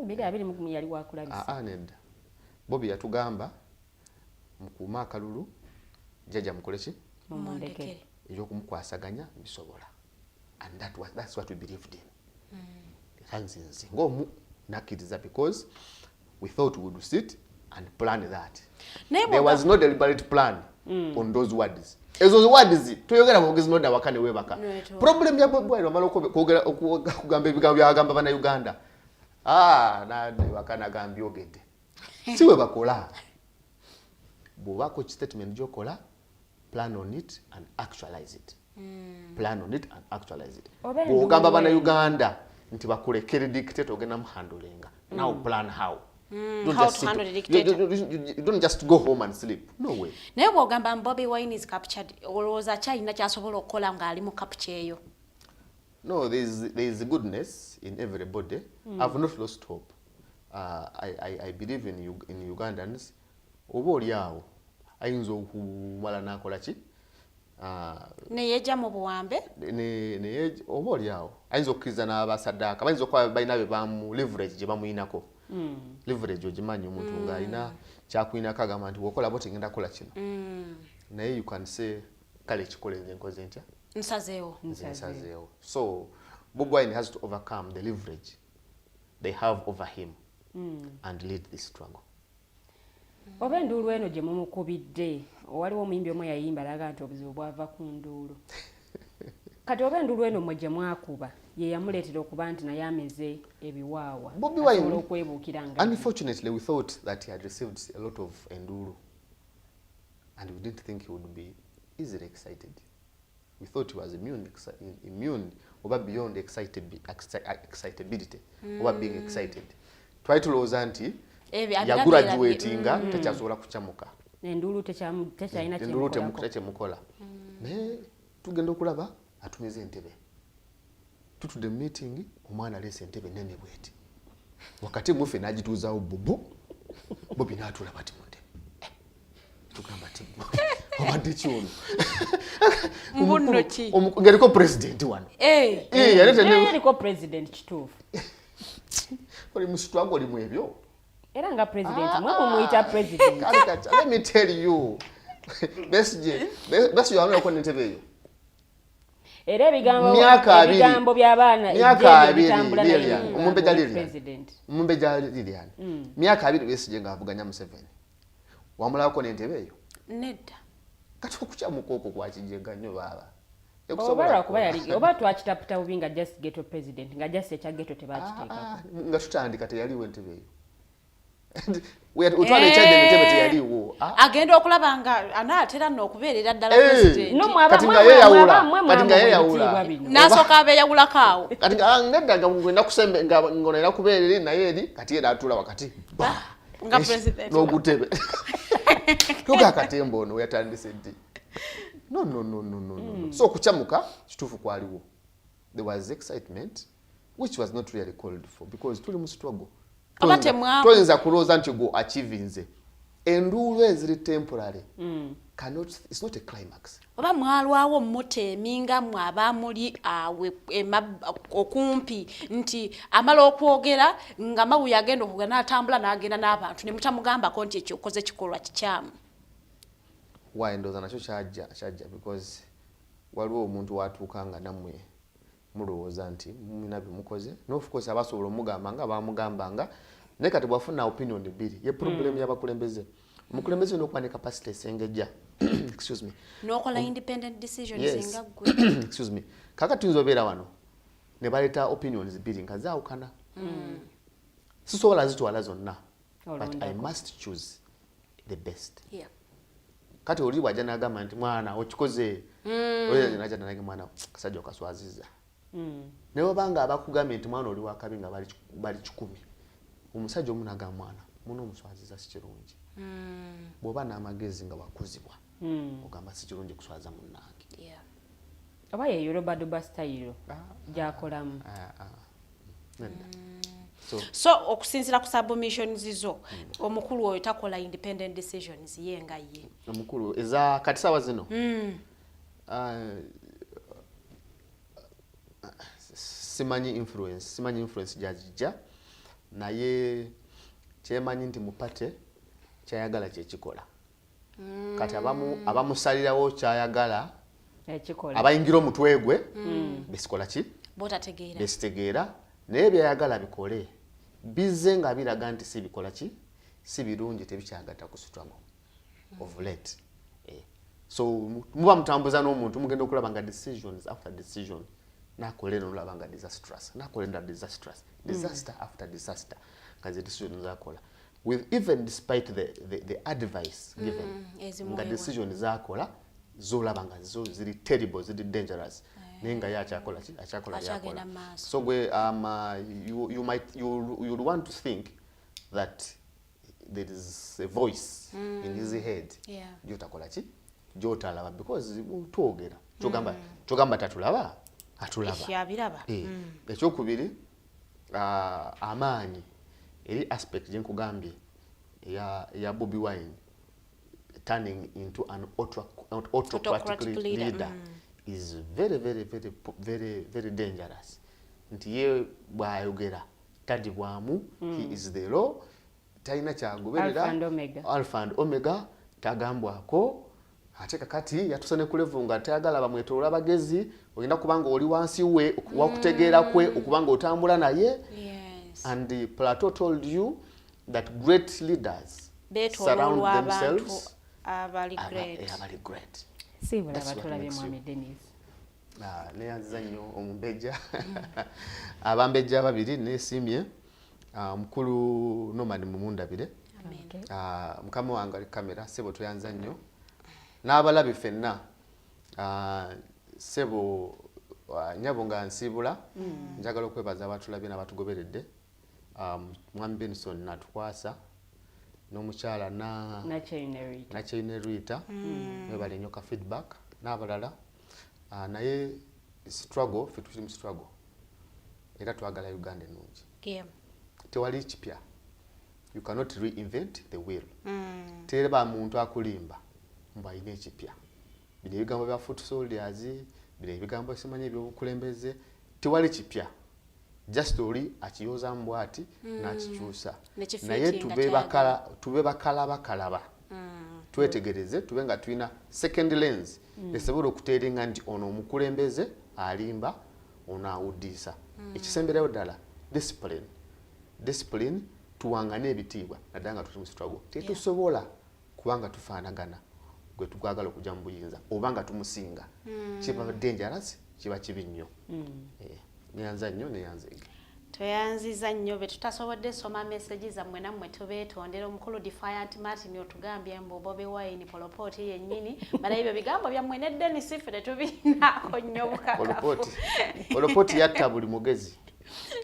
Speaker 4: Biri mu yali wa kulabisa.
Speaker 6: Nedda. Bobi yatugamba mukuma akalulu jaja mukoleki
Speaker 4: mumondeke
Speaker 6: ejo kumukwasaganya bisobola. And that's what we believed in. Hansinzi ngomu nakiriza because we thought we would sit and plan that. There was no deliberate plan on those words. Ezo words tuyogera mugezi no dawakane webaka. Problem ya Bobi Wine amalo kugamba ebigambo byagamba bana Uganda. Na wakana gambi ogede. Siwe bakola. Bwako statement jokola, plan on it and actualize it. Plan on it and actualize it. Bwogamba bana Uganda nti bakulekere dictate ogenda muhandolinga. Now plan how.
Speaker 5: How to handle the dictator.
Speaker 6: You don't just go home and sleep. No way.
Speaker 5: Naye bwogamba Bobi Wine is captured. Olowooza kyalina kyasobola okukola ng'ali mu capture eyo.
Speaker 6: No, there is goodness in everybody. I've not lost hope. I believe in Ugandans. Oba oliawo ayinza okumala nakola ki?
Speaker 5: Neyeja mu buwambe?
Speaker 6: Oba oliawo ayinza okukkiriza n'abasaddaaka bayinza okuba balina be bamu leverage gye bamuyinako. Leverage ogimanyi omuntu ng'alina kyakulinako agamba nti bw'okola bw'oti ngenda kukola kino. Naye you can say kale kikole nze nkoze ntya? Nsazeewo. So Bobi Wine has to overcome the leverage they have over him and lead this struggle.
Speaker 4: Oba enduulu eno gye mumukubidde waliwo omuyimbi omu yayimba alaga nti obuzibu bwava ku nduulu. Kati oba enduulu eno mwe gye mwakuba ye yamuleetera okuba nti naye ameze ebiwaawa.
Speaker 6: Bobi Wine,
Speaker 4: okwebuukira nga
Speaker 6: unfortunately we thought that he had received a lot of enduru and we didn't think he would be easily excited. We thought he was immune over beyond excitability over being excited. Try to lose anti yaguraduatinga tekyasobola kucamuka
Speaker 4: endulu tekyalina
Speaker 6: kyemukola naye tugenda okulaba atumiza entebe tutudde mu meeting omwana aleese entebe nene bweti wakati mufe n'agituuzaawo Bobi n'atula bati mu ntebe tugamba ti obadde kyono ngeriko president wano
Speaker 4: yariko president kituufu
Speaker 6: oli musitwangu oli mu ebyo
Speaker 4: era nga president mwe mumuyita president
Speaker 6: let me tell you besi yawamira ntebe eyo
Speaker 4: era ebigambo by'abaana
Speaker 6: omumbeja Lilian myaka 2 Besigye ng'avuganya Museveni wamulabako n'entebe eyo
Speaker 5: nedda
Speaker 6: kati okukyamuka okwo kwakijjenga nnyo baaba
Speaker 4: oba twakitaputa bubi nga just ghetto president nga just ekya ghetto tebakiteekako
Speaker 6: nga tutandika teyaliwo entebe eyo otwala ekyadde entebe teyaliwo
Speaker 5: agenda okulaba nga anaatera n'okubeerera ddala president
Speaker 6: kati nga yeyawula
Speaker 5: n'asooka abeeyawulako awo
Speaker 6: kati nedda nga nakusembe ngono era kubeera eri naye eri kati era atula wakati
Speaker 5: nga president
Speaker 6: n'ogutebe tugakatemba ono yatandise ddi no so okucamuka kituufu kwaliwo there was excitement which was not really called for because tuli mu struggle toyinza kulowooza nti go achievinze enduulu eziri temporary it's not a climax
Speaker 5: oba mwalwawo mutemi nga mwabamuli awe okumpi nti amala okwogera nga mawuya agenda okugenda atambula n'agenda n'abantu ne mutamugambako nti ekyo okoze kikolwa kikyamu
Speaker 6: waendoza nakyo kyajja because waliwo omuntu watuuka nga nammwe mulowooza nti muna bimukoze of course abasobola omugamba nga bamugambanga naye kati bwafuna opinion bbiri ye problem y'abakulembeze omukulembeze n'okuba ne capacity esengejja excuse me
Speaker 5: n'okola independent decisions nga gwe
Speaker 6: excuse me kaka tuyinza obeera wano ne baleeta opinions bbiri nga zaawukana sisobola zitwala zonna but I must choose the best kati oli bwajja n'agamba nti mwana okikoze oyo najja nange mwana kasajja okaswaziza naye obanga abakugambye nti mwana oli wakabi nga bali 10 omusajja omu n'agamba mwana muno omuswaziza si kirungi bw'oba n'amagezi nga wakuzibwa ogamba si kirungi kuswaza munnange
Speaker 4: oba ye Yoruba style gyakolamu
Speaker 5: so okusinzira ku submissions zo omukulu oyo takola independent decisions ye nga ye
Speaker 6: omukulu eza kati sawa zino simanyi influence jajija naye kyemanyi nti mupate kyayagala kyekikola kati abamusalirawo kyayagala abayingira omutwe gwe besikola ki besitegeera naye byayagala bikole bizze nga biraga nti si bikola ki si birungi tebikyagatta ku struggle of late so muba mutambuza n'omuntu mugenda okulaba nga decisions after decision nakolera olaba nga disaster after disaster kazi decisions zakola with even despite the advice given nga decisions zakola zolaba nga zo ziri terrible ziri dangerous nenga yakyakola ki akyakola yakola so gwe you want to think that there is a voice in his head jotakola ki jotalaba because twogera kyogamba tatulaba atulaba ekyokubiri amaanyi eri aspect gyenkugambye ya Bobi Wine turning into an autocratic leader is very dangerous nti ye bwayogera tadibwamu he is the law talina kyagoberera alpha and omega tagambwako ate kakati yatusane kulevunga tayagala bamwetoola bagezi ogenda kubanga oli wansi we wakutegeera kwe okubanga otambula naye and the Plateau told you that great leaders surround themselves abali great
Speaker 4: sibula batulabye mwami Dennis
Speaker 6: neyanziza nnyo omumbeja abambeja babiri nesimye mukulu Norman Mumundabire mukama wange ali kamera sebo tuyanza nnyo n'abalabi ffenna sebo nyabo nga nsibula njagala okwebaza abatulabye n'abatugoberedde mwami Benson natukwasa n'omukyala nakyeyine Rita webale nnyo ka feedback n'abalala naye struggle ffe tuli mu struggle era twagala Uganda ennungi tewali kipya. You cannot reinvent the wheel. Tereba muntu akulimba mbu alina ekipya. Bino ebigambo bya foot soldiers, bino ebigambo simanyi ebyobukulembeze, tewali kipya. Just oli akiyoza mbwati n'akikyusa. Naye tube bakalaba. Twetegereze tube nga tulina second lens esobola okuteeringa nti ono omukulembeze alimba ono awuddisa. Ekisemberayo ddala discipline tuwangane ebitiibwa naddala nga tuli mu struggle. Tetusobola kubanga tufaanagana gwe tugwagala okujja mu buyinza oba nga tumusinga. Kiba dangerous, kiba kibi nnyo. Neyanza nnyo neyanzege.
Speaker 5: Toyanziza nnyo be tutasobodde soma message zammwe nammwe tubeetondera omukulu Defiant Martin otugambye mbu Bobi Wine polopoti yennyini bala ebyo bigambo byammwe ne Dennis ffe tetubinaako nnyo bukakafu.
Speaker 6: Polopoti yatta buli mugezi.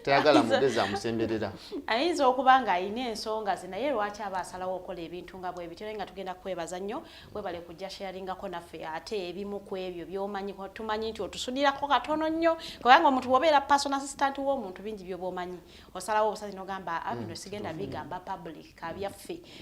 Speaker 6: Tayagala mugezi amusemberera.
Speaker 5: Ayinza okuba nga alina ensonga ze naye lwaki aba asalawo okukola ebintu nga bwe bityo nga tugenda kwebaza nnyo webale kujja sharingako naffe ate ebimu ku ebyo by'omanyi tumanyi nti otusudirako katono nnyo kubanga omuntu bw'obeera personal assistant w'omuntu bingi by'omanyi osalawo obusazi n'ogamba bino sigenda bigamba public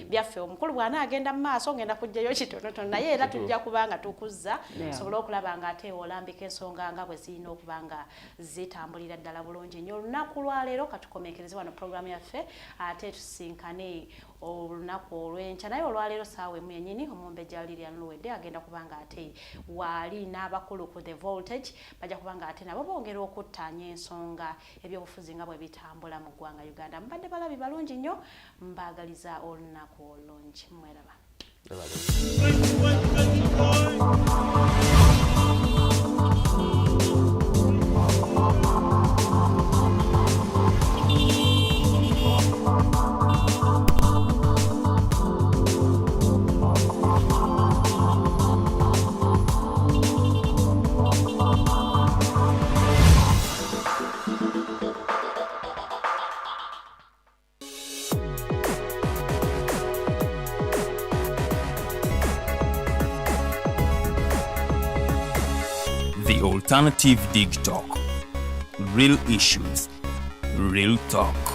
Speaker 5: byaffe omukulu bw'anaagenda mu maaso ngenda kujjayo kitonotono naye era tujja kuba nga tukuzza sobola okulaba nga ate olambika ensonga nga bwe zirina okuba nga zitambulira ddala bulungi nnyo. Olunaku lwaleero katukomekereze wano programu yaffe ate tusinkane olunaku olw'enkya naye olwaleero saawa emu yennyini omumbejja Lilian Luwedde agenda kubanga ate waali n'abakulu ku The Voltage bajja kubanga ate nabo bongera okuttaanya ensonga ebyobufuzi nga bwe bitambula mu ggwanga Uganda. Mbadde balabi balungi nnyo mbaagaliza olunaku olungi mweraba.
Speaker 1: The Alternative Dig Talk. Real issues, real talk.